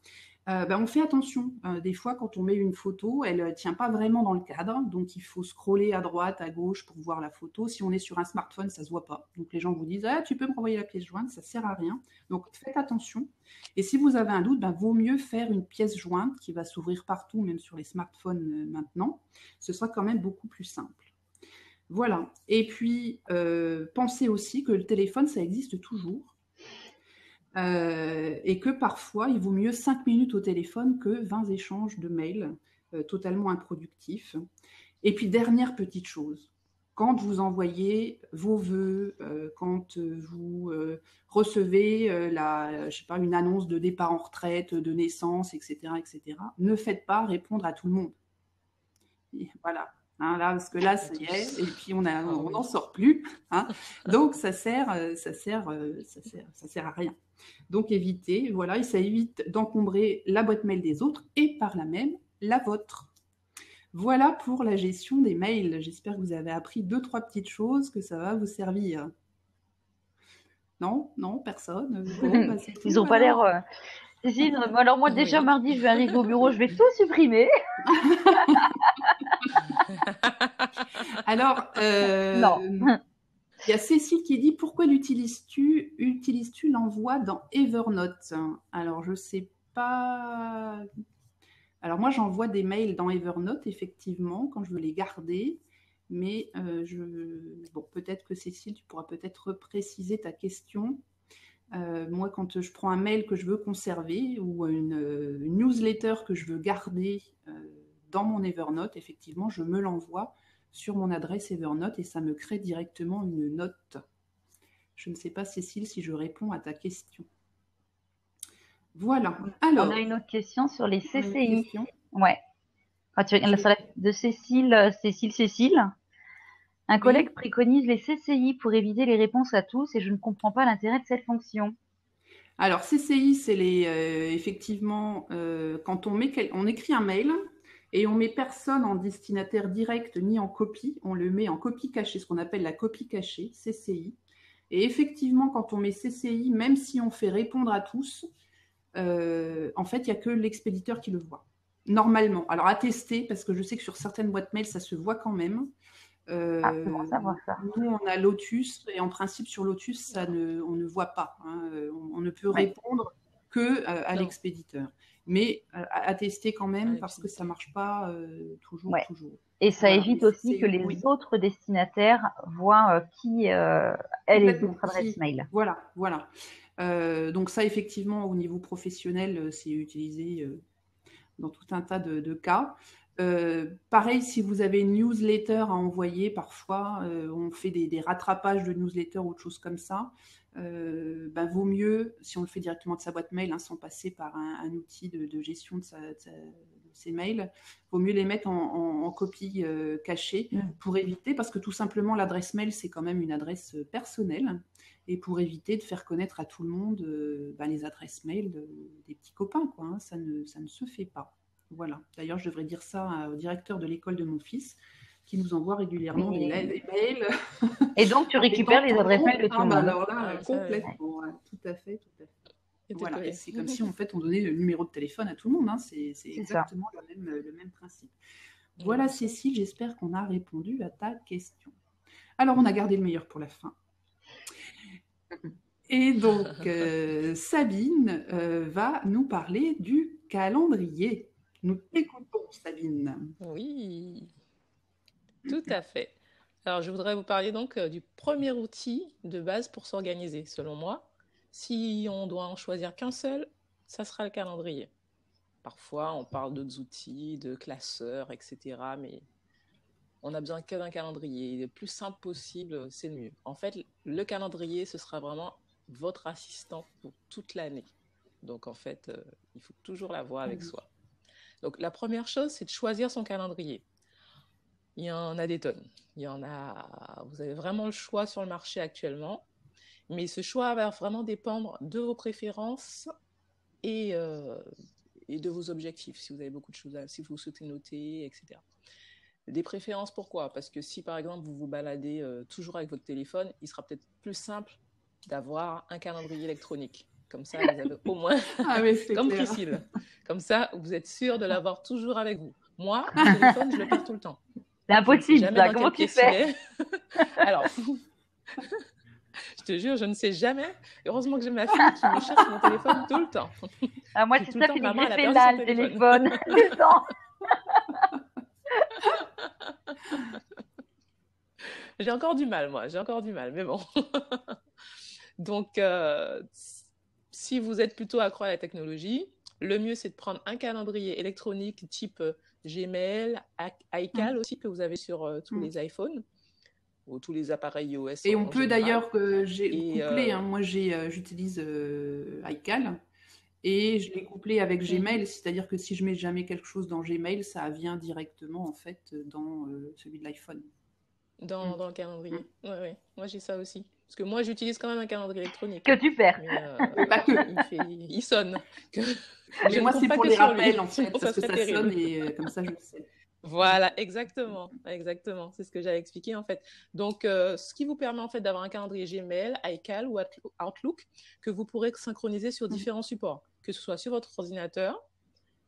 On fait attention. Des fois, quand on met une photo, elle ne tient pas vraiment dans le cadre. Donc, il faut scroller à droite, à gauche pour voir la photo. Si on est sur un smartphone, ça ne se voit pas. Donc, les gens vous disent « Ah, tu peux me renvoyer la pièce jointe ?» Ça ne sert à rien. Donc, faites attention. Et si vous avez un doute, vaut mieux faire une pièce jointe qui va s'ouvrir partout, même sur les smartphones maintenant. Ce sera quand même beaucoup plus simple. Voilà. Et puis, pensez aussi que le téléphone, ça existe toujours. Et que parfois, il vaut mieux 5 minutes au téléphone que 20 échanges de mails totalement improductifs. Et puis, dernière petite chose, quand vous envoyez vos vœux, quand vous recevez une annonce de départ en retraite, de naissance, etc., ne faites pas répondre à tout le monde. Et voilà. Hein, là, parce que là, ça y est, et puis on n'en sort plus. Hein. Donc, ça sert à rien. Donc, évitez, voilà, et ça évite d'encombrer la boîte mail des autres et par là même la vôtre. Voilà pour la gestion des mails. J'espère que vous avez appris 2-3 petites choses, que ça va vous servir. Non, personne. Bon, ils n'ont pas l'air... Si, alors moi déjà mardi, je vais arriver au bureau, je vais tout supprimer. Alors, non. Il y a Cécile qui dit « Pourquoi utilises-tu l'envoi dans Evernote ?» Alors, je ne sais pas. Alors, moi, j'envoie des mails dans Evernote, effectivement, quand je veux les garder. Mais peut-être que Cécile, tu pourras peut-être préciser ta question. Moi, quand je prends un mail que je veux conserver ou une newsletter que je veux garder dans mon Evernote, effectivement, je me l'envoie sur mon adresse Evernote et ça me crée directement une note. Je ne sais pas, Cécile, si je réponds à ta question. Voilà. Alors, on a une autre question sur les CCI. Ouais. De Cécile. Un collègue préconise les CCI pour éviter les réponses à tous et je ne comprends pas l'intérêt de cette fonction. Alors, CCI, c'est effectivement, quand on écrit un mail et on met personne en destinataire direct ni en copie, on le met en copie cachée, ce qu'on appelle la copie cachée, CCI. Et effectivement, quand on met CCI, même si on fait répondre à tous, en fait, il n'y a que l'expéditeur qui le voit. Normalement. Alors, à tester, parce que je sais que sur certaines boîtes mail, ça se voit quand même. C'est bon savoir ça. Nous, on a Lotus, et en principe, sur Lotus, on ne voit pas. Hein, on ne peut répondre qu'à l'expéditeur. Mais à tester quand même, parce que ça ne marche pas toujours. Et ça évite aussi que les autres destinataires voient qui est votre adresse mail. Voilà. Donc ça, effectivement, au niveau professionnel, c'est utilisé dans tout un tas de cas. Pareil, si vous avez une newsletter à envoyer, parfois on fait des rattrapages de newsletter ou autre chose comme ça. Vaut mieux, si on le fait directement de sa boîte mail, sans passer par un outil de gestion de ses mails, vaut mieux les mettre en copie cachée pour éviter, parce que tout simplement l'adresse mail c'est quand même une adresse personnelle, et pour éviter de faire connaître à tout le monde les adresses mail des petits copains, quoi, hein, ça ne se fait pas. Voilà. D'ailleurs, je devrais dire ça au directeur de l'école de mon fils, qui nous envoie régulièrement des mails. Et donc, tu récupères les adresses mail de tout le monde. Alors là, complètement. Tout à fait. Voilà. Et c'est comme si, en fait, on donnait le numéro de téléphone à tout le monde. Hein. C'est exactement le même principe. Voilà, Cécile, j'espère qu'on a répondu à ta question. Alors, on a gardé le meilleur pour la fin. Et donc, Sabine va nous parler du calendrier. Nous t'écoutons, Sabine. Oui, tout à fait. Alors, je voudrais vous parler donc du premier outil de base pour s'organiser, selon moi. Si on doit en choisir qu'un seul, ça sera le calendrier. Parfois, on parle d'autres outils, de classeurs, etc. Mais on n'a besoin que d'un calendrier. Le plus simple possible, c'est le mieux. En fait, le calendrier, ce sera vraiment votre assistant pour toute l'année. Donc, en fait, il faut toujours l'avoir avec soi. Donc, la première chose, c'est de choisir son calendrier. Il y en a des tonnes. Vous avez vraiment le choix sur le marché actuellement. Mais ce choix va vraiment dépendre de vos préférences et de vos objectifs, si vous avez beaucoup de choses si vous souhaitez noter, etc. Des préférences, pourquoi ? Parce que si, par exemple, vous vous baladez toujours avec votre téléphone, il sera peut-être plus simple d'avoir un calendrier électronique. Comme ça, vous avez au moins, comme Comme ça, vous êtes sûr de l'avoir toujours avec vous. Moi, mon téléphone, je le perds tout le temps. C'est impossible, Jamais ça. dans Comment quelle tu pièce il fais? est. Alors, je te jure, je ne sais jamais. Heureusement que j'ai ma fille qui me cherche mon téléphone tout le temps. Ah, moi, Et c'est tout le ça, temps, Philippe, maman, j'ai elle a fait perdu là, son le téléphone. téléphone. Descends. J'ai encore du mal, moi. J'ai encore du mal, mais bon. Donc, si vous êtes plutôt accro à la technologie, le mieux, c'est de prendre un calendrier électronique type Gmail, iCal aussi, que vous avez sur tous les iPhones ou tous les appareils iOS Et on en peut général. d'ailleurs coupler. Moi, j'utilise iCal et je l'ai couplé avec Gmail, c'est-à-dire que si je mets jamais quelque chose dans Gmail, ça vient directement en fait dans celui de l'iPhone. Dans le calendrier. Ouais. Moi, j'ai ça aussi. Parce que moi, j'utilise quand même un calendrier électronique. Que tu perds. Mais pas que. Il sonne. Mais moi, c'est pour les rappels, en fait, parce que ça sonne et comme ça, je le sais. Voilà, exactement. C'est ce que j'avais expliqué, en fait. Donc, ce qui vous permet, en fait, d'avoir un calendrier Gmail, iCal ou Outlook que vous pourrez synchroniser sur différents supports, que ce soit sur votre ordinateur,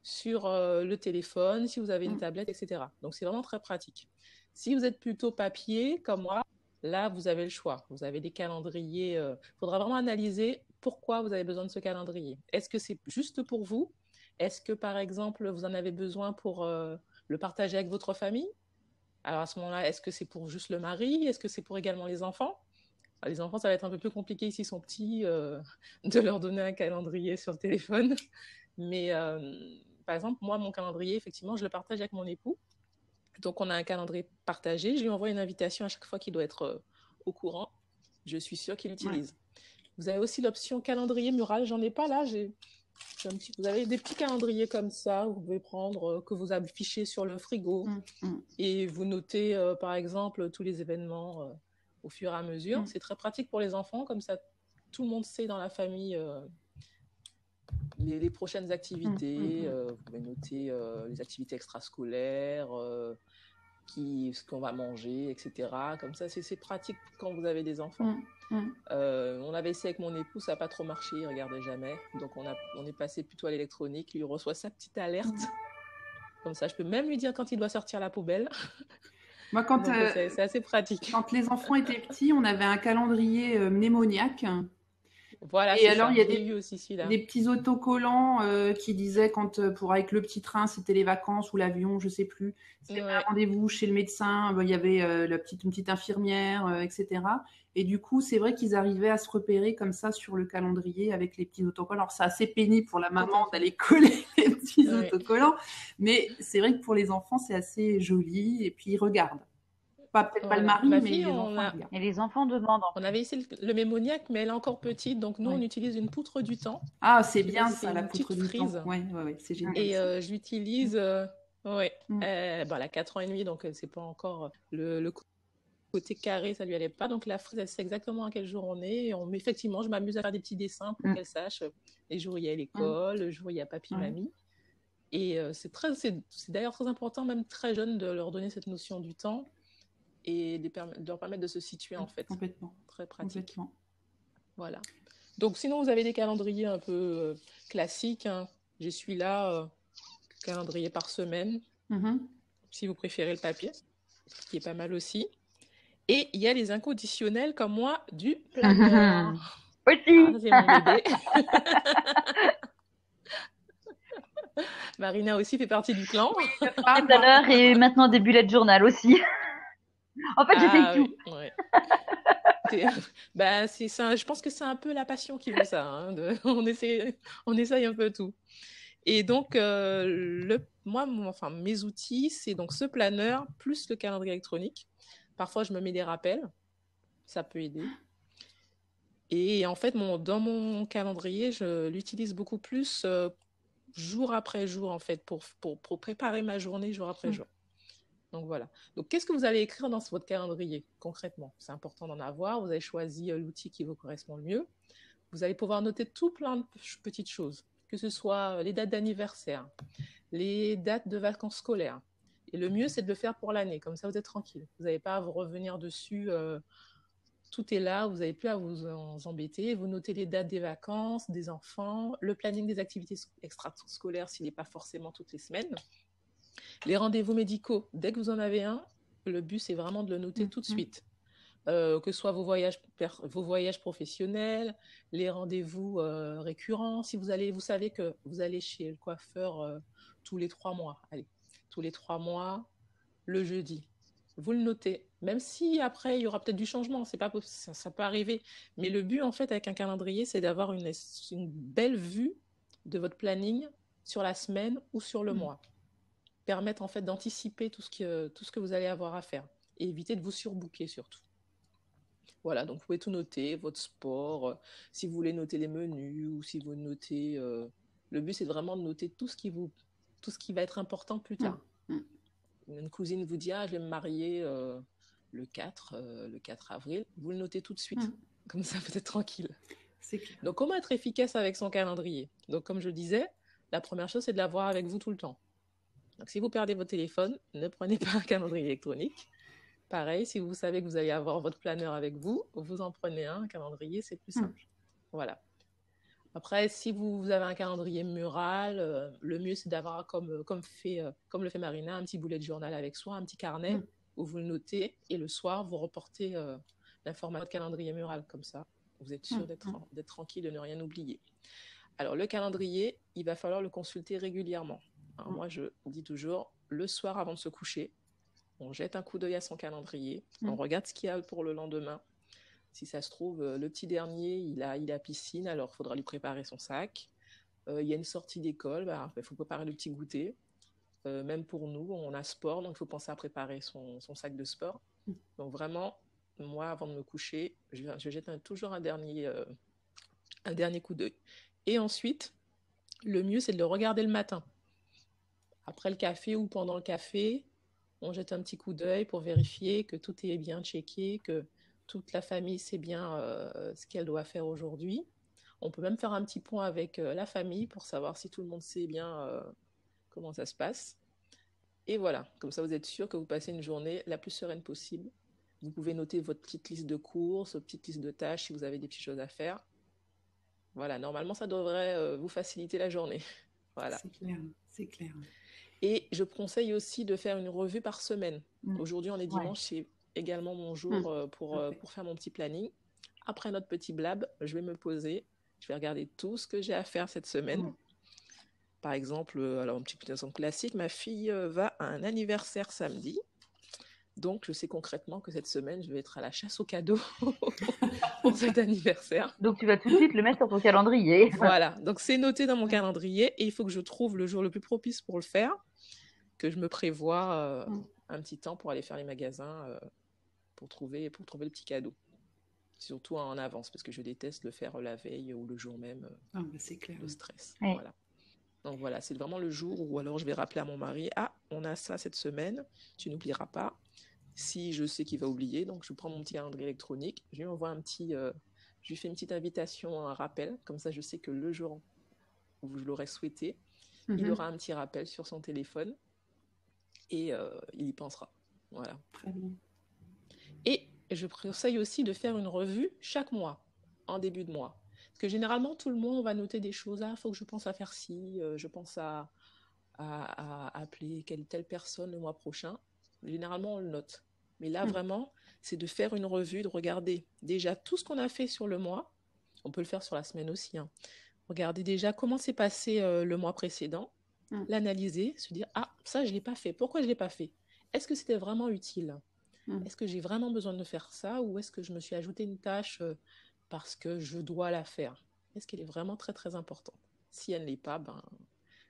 sur le téléphone, si vous avez une tablette, etc. Donc, c'est vraiment très pratique. Si vous êtes plutôt papier, comme moi, là, vous avez le choix. Vous avez des calendriers. Il faudra vraiment analyser pourquoi vous avez besoin de ce calendrier. Est-ce que c'est juste pour vous? Est-ce que, par exemple, vous en avez besoin pour le partager avec votre famille? Alors, à ce moment-là, est-ce que c'est pour juste le mari? Est-ce que c'est pour également les enfants? Alors, les enfants, ça va être un peu plus compliqué s'ils sont petits de leur donner un calendrier sur le téléphone. Mais, par exemple, moi, mon calendrier, effectivement, je le partage avec mon époux. Donc, on a un calendrier partagé. Je lui envoie une invitation à chaque fois qu'il doit être au courant. Je suis sûre qu'il l'utilise. Vous avez aussi l'option calendrier mural. J'en ai pas là. Vous avez des petits calendriers comme ça. Vous pouvez prendre, que vous affichez sur le frigo. Et vous notez, par exemple, tous les événements au fur et à mesure. C'est très pratique pour les enfants. Comme ça, tout le monde sait dans la famille les prochaines activités. Vous pouvez noter les activités extrascolaires, ce qu'on va manger, etc. Comme ça, c'est pratique quand vous avez des enfants. On avait essayé avec mon époux, ça n'a pas trop marché, il ne regardait jamais. Donc, on est passé plutôt à l'électronique. Lui, il reçoit sa petite alerte. Comme ça, je peux même lui dire quand il doit sortir la poubelle. Moi, c'est assez pratique. Quand les enfants étaient petits, on avait un calendrier mnémoniaque. Voilà, et alors, il y a des petits autocollants qui disaient pour avec le petit train, c'était les vacances ou l'avion, je sais plus. C'était un rendez-vous chez le médecin. Il y avait une petite infirmière, etc. Et du coup, c'est vrai qu'ils arrivaient à se repérer comme ça sur le calendrier avec les petits autocollants. Alors, c'est assez pénible pour la maman d'aller coller les petits autocollants, mais c'est vrai que pour les enfants, c'est assez joli. Et puis, ils regardent. Peut-être pas le mari, mais les enfants. Et les enfants demandent. On avait essayé le mémoniaque, mais elle est encore petite, donc nous, on utilise une poutre du temps. Ah, c'est bien ça, la poutre du temps. Ouais, c'est génial. Et je l'utilise, elle a 4 ans et demi, donc c'est pas encore le côté carré, ça lui allait pas. Donc la frise, elle sait exactement à quel jour on est. Effectivement, je m'amuse à faire des petits dessins pour qu'elle sache les jours où il y a l'école, le jour où il y a papy, mamie. Et c'est d'ailleurs très important, même très jeune, de leur donner cette notion du temps et de leur permettre de se situer, en fait. Complètement. Très pratique. Complètement. Voilà. Donc, sinon, vous avez des calendriers un peu classiques. Je suis là, calendrier par semaine, si vous préférez le papier, qui est pas mal aussi. Et il y a les inconditionnels, comme moi, du planeur. Aussi. C'est mon bébé. Marina aussi fait partie du clan. Oui, le planeur et maintenant des bullet journal aussi. En fait, j'essaye tout. C'est ça. Je pense que c'est un peu la passion qui veut ça. On essaye un peu tout. Et donc, mes outils, c'est donc ce planeur plus le calendrier électronique. Parfois, je me mets des rappels. Ça peut aider. Et en fait, dans mon calendrier, je l'utilise beaucoup plus jour après jour, en fait, pour préparer ma journée jour après jour. Donc voilà. Donc qu'est-ce que vous allez écrire dans votre calendrier concrètement? C'est important d'en avoir. Vous avez choisi l'outil qui vous correspond le mieux. Vous allez pouvoir noter tout plein de petites choses, que ce soit les dates d'anniversaire, les dates de vacances scolaires. Et le mieux, c'est de le faire pour l'année. Comme ça, vous êtes tranquille. Vous n'avez pas à vous revenir dessus Tout est là, vous n'avez plus à vous en embêter. Vous notez les dates des vacances, des enfants, le planning des activités extrascolaires s'il n'est pas forcément toutes les semaines. Les rendez-vous médicaux, dès que vous en avez un, le but c'est vraiment de le noter tout de suite. Que ce soit vos voyages professionnels, les rendez-vous récurrents. Si vous savez que vous allez chez le coiffeur tous les 3 mois, allez, tous les 3 mois, le jeudi. Vous le notez, même si après il y aura peut-être du changement, c'est pas ça peut arriver. Mais le but en fait avec un calendrier, c'est d'avoir une belle vue de votre planning sur la semaine ou sur le mois. Permettre en fait d'anticiper tout ce que vous allez avoir à faire et éviter de vous surbooker surtout. Voilà, donc vous pouvez tout noter, votre sport, si vous voulez noter les menus ou si vous notez. Le but c'est vraiment de noter tout ce qui va être important plus tard. Une cousine vous dit je vais me marier le 4 avril, vous le notez tout de suite, comme ça vous êtes tranquille. C'est clair. Donc comment être efficace avec son calendrier? Donc comme je disais, la première chose c'est de l'avoir avec vous tout le temps. Donc si vous perdez votre téléphone, ne prenez pas un calendrier électronique. Pareil, si vous savez que vous allez avoir votre planeur avec vous, vous en prenez un calendrier, c'est plus simple. Voilà. Après, si vous avez un calendrier mural, le mieux c'est d'avoir, comme le fait Marina, un petit bullet journal avec soi, un petit carnet où vous le notez et le soir, vous reportez l'information de calendrier mural. Comme ça, vous êtes sûr d'être tranquille, de ne rien oublier. Alors, le calendrier, il va falloir le consulter régulièrement. Alors, moi, je dis toujours, le soir avant de se coucher, on jette un coup d'œil à son calendrier, on regarde ce qu'il y a pour le lendemain. Si ça se trouve, le petit dernier, il a piscine, alors il faudra lui préparer son sac. Il y a une sortie d'école, il faut préparer le petit goûter. Même pour nous, on a sport, donc il faut penser à préparer son sac de sport. Donc vraiment, moi, avant de me coucher, je jette toujours un dernier coup d'œil. Et ensuite, le mieux, c'est de le regarder le matin. Après le café ou pendant le café, on jette un petit coup d'œil pour vérifier que tout est bien checké, que toute la famille sait bien ce qu'elle doit faire aujourd'hui. On peut même faire un petit point avec la famille pour savoir si tout le monde sait bien comment ça se passe. Et voilà, comme ça vous êtes sûr que vous passez une journée la plus sereine possible. Vous pouvez noter votre petite liste de courses, votre petite liste de tâches si vous avez des petites choses à faire. Voilà, normalement ça devrait vous faciliter la journée. Voilà. C'est clair. Et je conseille aussi de faire une revue par semaine. Aujourd'hui, on est dimanche, c'est également mon jour pour faire mon petit planning. Après notre petit blab, je vais me poser, je vais regarder tout ce que j'ai à faire cette semaine. Par exemple, alors un petit exemple classique, ma fille va à un anniversaire samedi. Donc, je sais concrètement que cette semaine, je vais être à la chasse aux cadeaux pour cet anniversaire. Donc, tu vas tout de suite le mettre sur ton calendrier. Voilà, donc c'est noté dans mon calendrier et il faut que je trouve le jour le plus propice pour le faire, que je me prévois un petit temps pour aller faire les magasins pour trouver le petit cadeau. Surtout en avance, parce que je déteste le faire la veille ou le jour même. C'est clair. Le stress. Oui. Voilà. Donc voilà, c'est vraiment le jour où alors je vais rappeler à mon mari, on a ça cette semaine, tu n'oublieras pas. Si je sais qu'il va oublier, donc je prends mon petit calendrier électronique, je lui envoie je lui fais une petite invitation, un rappel, comme ça je sais que le jour où je l'aurais souhaité, il aura un petit rappel sur son téléphone et il y pensera. Voilà. Très bien. Et je conseille aussi de faire une revue chaque mois, en début de mois. Parce que généralement, tout le monde va noter des choses. Il faut que je pense à faire ci, je pense à appeler telle personne le mois prochain. Généralement, on le note. Mais là, vraiment, c'est de faire une revue, de regarder déjà tout ce qu'on a fait sur le mois. On peut le faire sur la semaine aussi. Regardez déjà comment s'est passé le mois précédent, l'analyser, se dire ça, je ne l'ai pas fait. Pourquoi je ne l'ai pas fait? Est-ce que c'était vraiment utile? Est-ce que j'ai vraiment besoin de faire ça ou est-ce que je me suis ajouté une tâche parce que je dois la faire? Est-ce qu'elle est vraiment très très importante? Si elle ne l'est pas,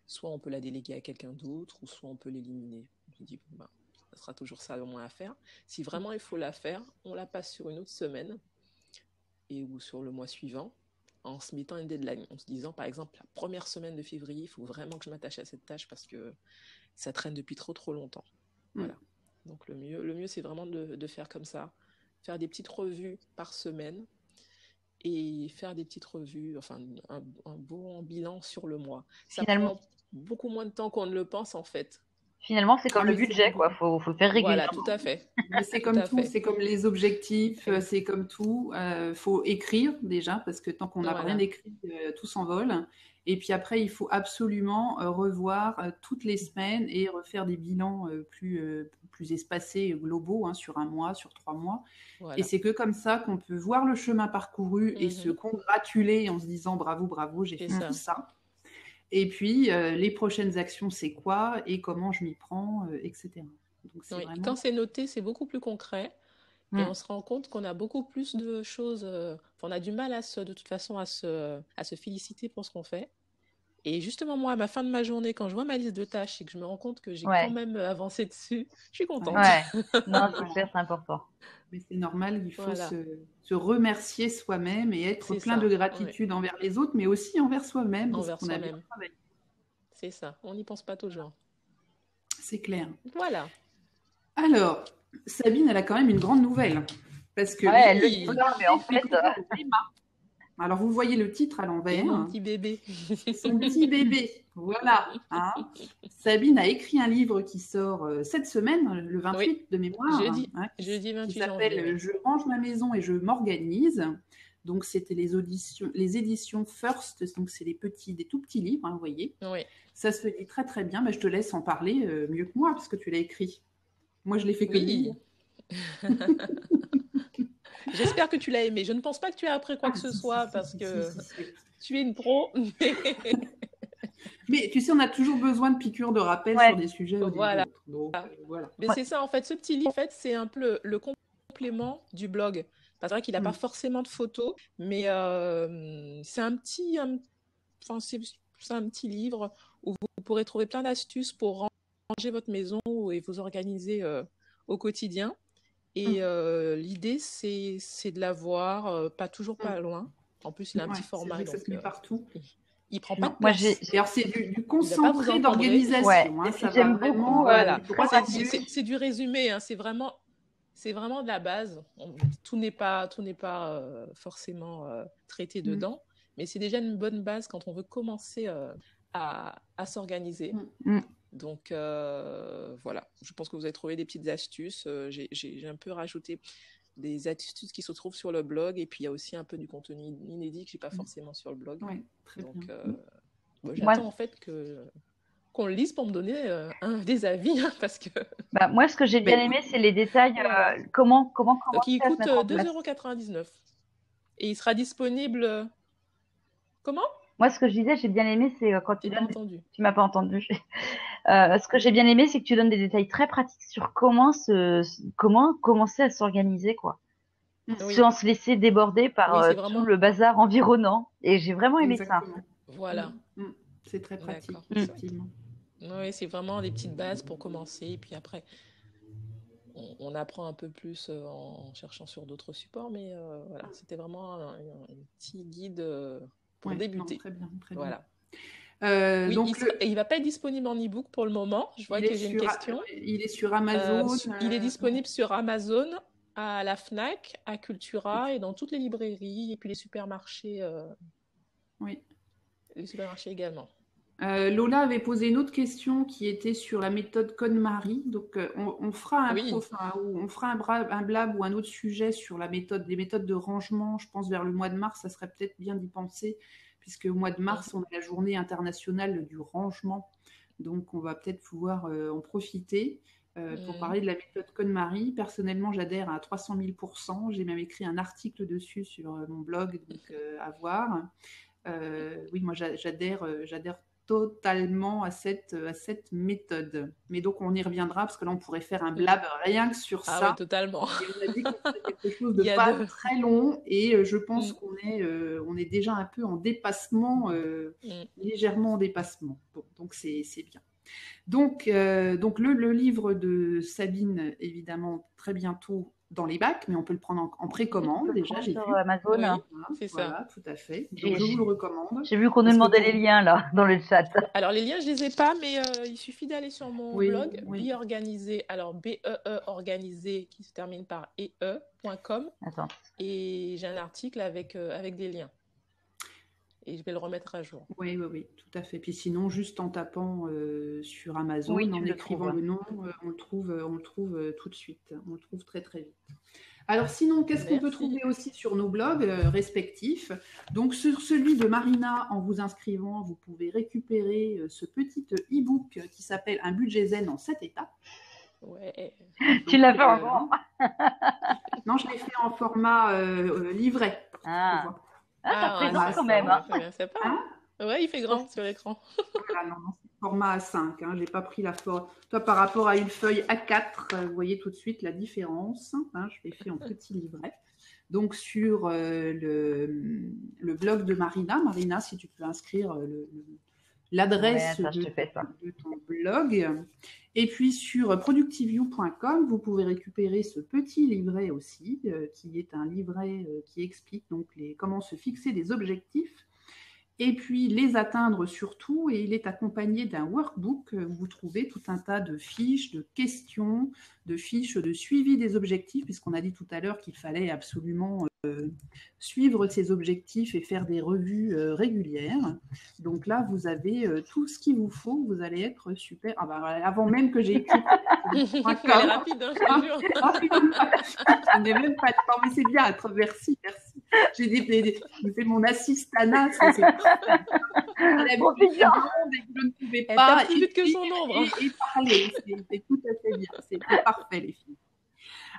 soit on peut la déléguer à quelqu'un d'autre ou soit on peut l'éliminer. Je dis, ça sera toujours ça au moins à faire. Si vraiment il faut la faire, on la passe sur une autre semaine ou sur le mois suivant en se mettant une deadline, en se disant par exemple la première semaine de février, il faut vraiment que je m'attache à cette tâche parce que ça traîne depuis trop longtemps. Voilà. Donc le mieux c'est vraiment de faire comme ça, faire des petites revues par semaine et faire des petites revues, enfin un bon bilan sur le mois. Ça prend beaucoup moins de temps qu'on ne le pense en fait. Finalement, c'est comme Ah, le mais c'est budget, quoi. Faut le faire Voilà, régulièrement. tout à fait. Mais c'est Tout comme à tout, fait. c'est comme les objectifs, c'est comme tout. Faut écrire déjà, parce que tant qu'on n'a rien Voilà. écrit, tout s'envole. Et puis après, il faut absolument revoir toutes les semaines et refaire des bilans plus espacés, globaux, hein, sur un mois, sur 3 mois. Et Voilà. c'est que comme ça qu'on peut voir le chemin parcouru et se congratuler en se disant bravo, bravo, j'ai C'est fait ça. tout ça. Et puis, les prochaines actions, c'est quoi et comment je m'y prends, etc. Donc, c'est Oui. vraiment... Quand c'est noté, c'est beaucoup plus concret. Et Mm. on se rend compte qu'on a beaucoup plus de choses. On a du mal de toute façon, à se féliciter pour ce qu'on fait. Et justement, moi, à la fin de ma journée, quand je vois ma liste de tâches et que je me rends compte que j'ai quand Ouais, même avancé dessus, je suis contente. ouais. Non, c'est clair, c'est important. Mais c'est normal, il faut Voilà. se remercier soi-même et être C'est plein ça. de Ouais. gratitude envers les autres, mais aussi envers soi-même, parce Envers qu'on a bien soi-même. travaillé. C'est ça. On n'y pense pas toujours. C'est clair. Voilà. Alors, Sabine, elle a quand même une grande nouvelle. Parce que, Ouais, elle le Oui. dit pas, mais en fait, Emma. Alors, vous voyez le titre à Et l'envers. mon petit bébé. Son petit bébé. Voilà. Hein. Sabine a écrit un livre qui sort cette semaine, le 28 Oui. de mémoire, Jeudi qui 28 s'appelle janvier. Oui. Je range ma maison et je m'organise. Donc, c'était les éditions First. Donc, c'est des tout petits livres, hein, vous voyez. Oui. Ça se lit très, très bien. Bah, je te laisse en parler mieux que moi, parce que tu l'as écrit. Moi, je l'ai fait que lire. Oui. J'espère que tu l'as aimé. Je ne pense pas que tu as appris quoi que ce soit parce que si. tu es une pro. Mais tu sais, on a toujours besoin de piqûres de rappel Ouais. sur des sujets ou des Voilà. autres. Donc, voilà. Mais Ouais. c'est ça, en fait, ce petit livre, en fait, c'est un peu le complément du blog. C'est vrai qu'il n'a pas forcément de photos, mais c'est enfin, c'est un petit livre où vous pourrez trouver plein d'astuces pour ranger votre maison et vous organiser au quotidien. Et l'idée, c'est de l'avoir, toujours pas loin. En plus, il a un petit Ouais, c'est format, vrai que ça donc se met partout. il prend pas Non. de moi, place. Et alors, c'est du Il va pas vous concentré encombrer. d'organisation. Ouais. Hein, Et puis ça j'aime va vraiment beaucoup, Voilà, du droit à Dieu. c'est du résumé, hein. C'est vraiment de la base. Tout n'est pas forcément traité dedans, mais c'est déjà une bonne base quand on veut commencer à s'organiser. Mm. Donc voilà, je pense que vous avez trouvé des petites astuces. J'ai un peu rajouté des astuces qui se trouvent sur le blog, et puis il y a aussi un peu du contenu inédit que j'ai pas forcément sur le blog. Ouais, très Donc bien. moi, Moi, j'attends en fait qu'on le lise pour me donner des avis, hein, parce que bah, moi, ce que j'ai bien Mais aimé, c'est les détails. voilà. Comment Donc commencer il à se coûte mettre en place. 2,99 € et il sera disponible. Comment? Moi, ce que je disais, j'ai bien aimé, c'est quand tu J'ai pas donnes. entendu. Tu m'as pas entendu. Ce que j'ai bien aimé, c'est que tu donnes des détails très pratiques sur comment commencer à s'organiser, quoi. Oui, Sans se laisser déborder par oui, c'est tout vraiment. le bazar environnant. Et j'ai vraiment aimé ça. exactement. Voilà, C'est très pratique, d'accord. effectivement. Oui, c'est vraiment des petites bases pour commencer. Et puis après, on apprend un peu plus en cherchant sur d'autres supports. Mais voilà, c'était vraiment un petit guide pour Ouais, débuter. non, très bien, très Voilà. bien. Oui, Donc, il va pas être disponible en e-book pour le moment. Je vois que j'ai une question. il est sur Amazon. Il est disponible sur Amazon, à la Fnac, à Cultura et dans toutes les librairies et puis les supermarchés Oui. Également. Lola avait posé une autre question qui était sur la méthode KonMari. Donc, on fera on fera un blab ou un autre sujet sur les méthodes de rangement. Je pense vers le mois de mars, ça serait peut-être bien d'y penser, puisque au mois de mars, on a la journée internationale du rangement. Donc, on va peut-être pouvoir en profiter pour parler de la méthode KonMari. Personnellement, j'adhère à 300 000%. J'ai même écrit un article dessus sur mon blog, donc à voir. Oui, moi j'adhère totalement à cette méthode. Mais donc on y reviendra parce que là on pourrait faire un blab rien que sur Ah ça. oui, totalement. Et on a dit qu'on ferait quelque chose de pas très long et je pense qu'on est déjà un peu en dépassement, légèrement en dépassement. Bon, donc c'est bien. Donc le livre de Sabine, évidemment, très bientôt dans les bacs, mais on peut le prendre en précommande déjà, j'ai Sur vu. Amazon. Oui, c'est ça. Voilà, tout à fait. Donc je vous le recommande. J'ai vu qu'on nous demandait les liens là dans le chat. Alors les liens, je les ai pas, mais il suffit d'aller sur mon blog, oui. Beorganisé, alors B-E-E organisé qui se termine par e.com. Attends. Et j'ai un article avec des liens. et je vais le remettre à jour. Oui, oui, oui, tout à fait. Puis sinon, juste en tapant sur Amazon, Oui, tu en le écrivant trouves. le nom, on le trouve tout de suite. On le trouve très, très vite. Alors sinon, qu'est-ce qu'on peut Merci. trouver aussi sur nos blogs respectifs? Donc sur celui de Marina, en vous inscrivant, vous pouvez récupérer ce petit e-book qui s'appelle Un budget zen en 7 étapes. Ouais. Tu l'as fait en Donc, grand. Non, je l'ai fait en format livret. Tu Ah, vois. ça présente ouais, quand ça même. va, Hein. c'est bien sympa. Hein? Ouais, il fait grand sur l'écran. Voilà, non, c'est format A5. Hein. J'ai pas pris la forme. Toi, par rapport à une feuille A4, vous voyez tout de suite la différence. Hein. Je l'ai fait en petit livret. Donc, sur le blog de Marina. Marina, si tu peux inscrire l'adresse Ouais, ça, je te fais ça. de ton blog. Et puis, sur productiveview.com, vous pouvez récupérer ce petit livret aussi, qui est un livret qui explique donc comment se fixer des objectifs et puis les atteindre surtout, et il est accompagné d'un workbook où vous trouvez tout un tas de fiches, de questions, de fiches de suivi des objectifs, puisqu'on a dit tout à l'heure qu'il fallait absolument suivre ces objectifs et faire des revues régulières. Donc là, vous avez tout ce qu'il vous faut, vous allez être super. Ah ben, avant même que j'ai écrit. Elle est rapide, hein, je te jure. Je n'ai même pas de temps, mais c'est bien. Merci, merci. J'ai fait mon assistana. C'est parfait. Oh, putain. Je ne pouvais Elle pas tape plus vite que son ombre. et parler. C'est tout à fait bien. C'est parfait, les filles.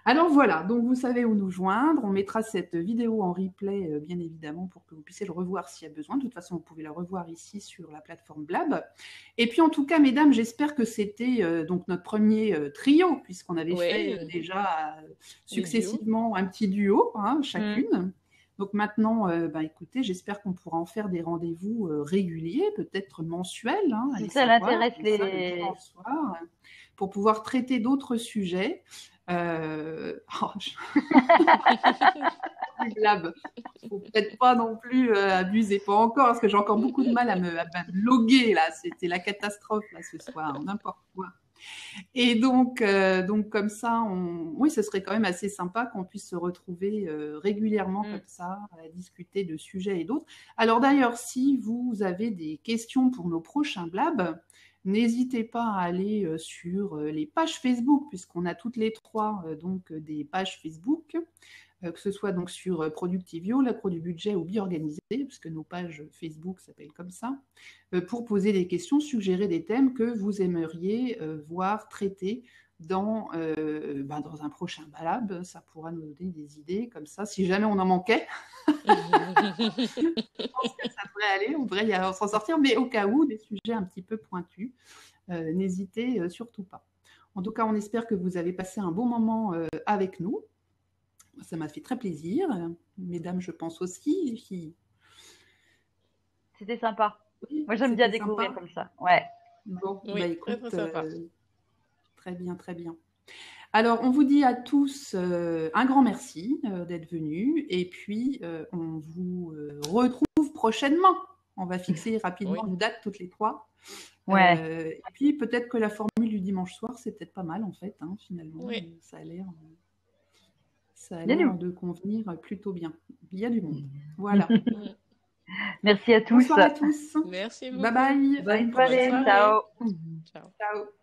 Alors voilà, donc vous savez où nous joindre. On mettra cette vidéo en replay, bien évidemment, pour que vous puissiez le revoir s'il y a besoin. De toute façon, vous pouvez la revoir ici sur la plateforme Blab. Et puis, en tout cas, mesdames, j'espère que c'était donc notre premier trio, puisqu'on avait fait déjà successivement un petit duo, hein, chacune. Donc maintenant, écoutez, j'espère qu'on pourra en faire des rendez-vous réguliers, peut-être mensuels. Hein, si ça l'intéresse le soir, pour pouvoir traiter d'autres sujets. Blab. Faut peut-être pas non plus abuser, pas encore, parce que j'ai encore beaucoup de mal à me loguer là. C'était la catastrophe là ce soir, n'importe quoi. Et donc comme ça, oui, ce serait quand même assez sympa qu'on puisse se retrouver régulièrement comme ça, à discuter de sujets et d'autres. Alors d'ailleurs, si vous avez des questions pour nos prochains Blab, n'hésitez pas à aller sur les pages Facebook, puisqu'on a toutes les trois donc des pages Facebook, que ce soit donc sur Productivio, l'accro du budget ou bien organisé, puisque nos pages Facebook s'appellent comme ça, pour poser des questions, suggérer des thèmes que vous aimeriez voir traités dans un prochain Blab. Ça pourra nous donner des idées comme ça, si jamais on en manquait. Je pense que ça devrait aller, on devrait s'en sortir, mais au cas où, des sujets un petit peu pointus, n'hésitez surtout pas. En tout cas, on espère que vous avez passé un bon moment avec nous. Ça m'a fait très plaisir. Mesdames, je pense aussi, les filles. C'était sympa. Oui, moi, j'aime bien découvrir comme ça. Ouais. Bon, oui, écoute, très sympa. Très bien, très bien. Alors, on vous dit à tous un grand merci d'être venus, et puis on vous retrouve prochainement. On va fixer rapidement une date toutes les trois. Ouais. Et puis peut-être que la formule du dimanche soir, c'est peut-être pas mal en fait, hein, finalement. Oui. Ça a l'air de convenir plutôt bien. Il y a du monde. Voilà. Merci à tous. Bonsoir à tous. Merci beaucoup. Bye bye. Bonne soirée. Ciao. Ciao. Ciao.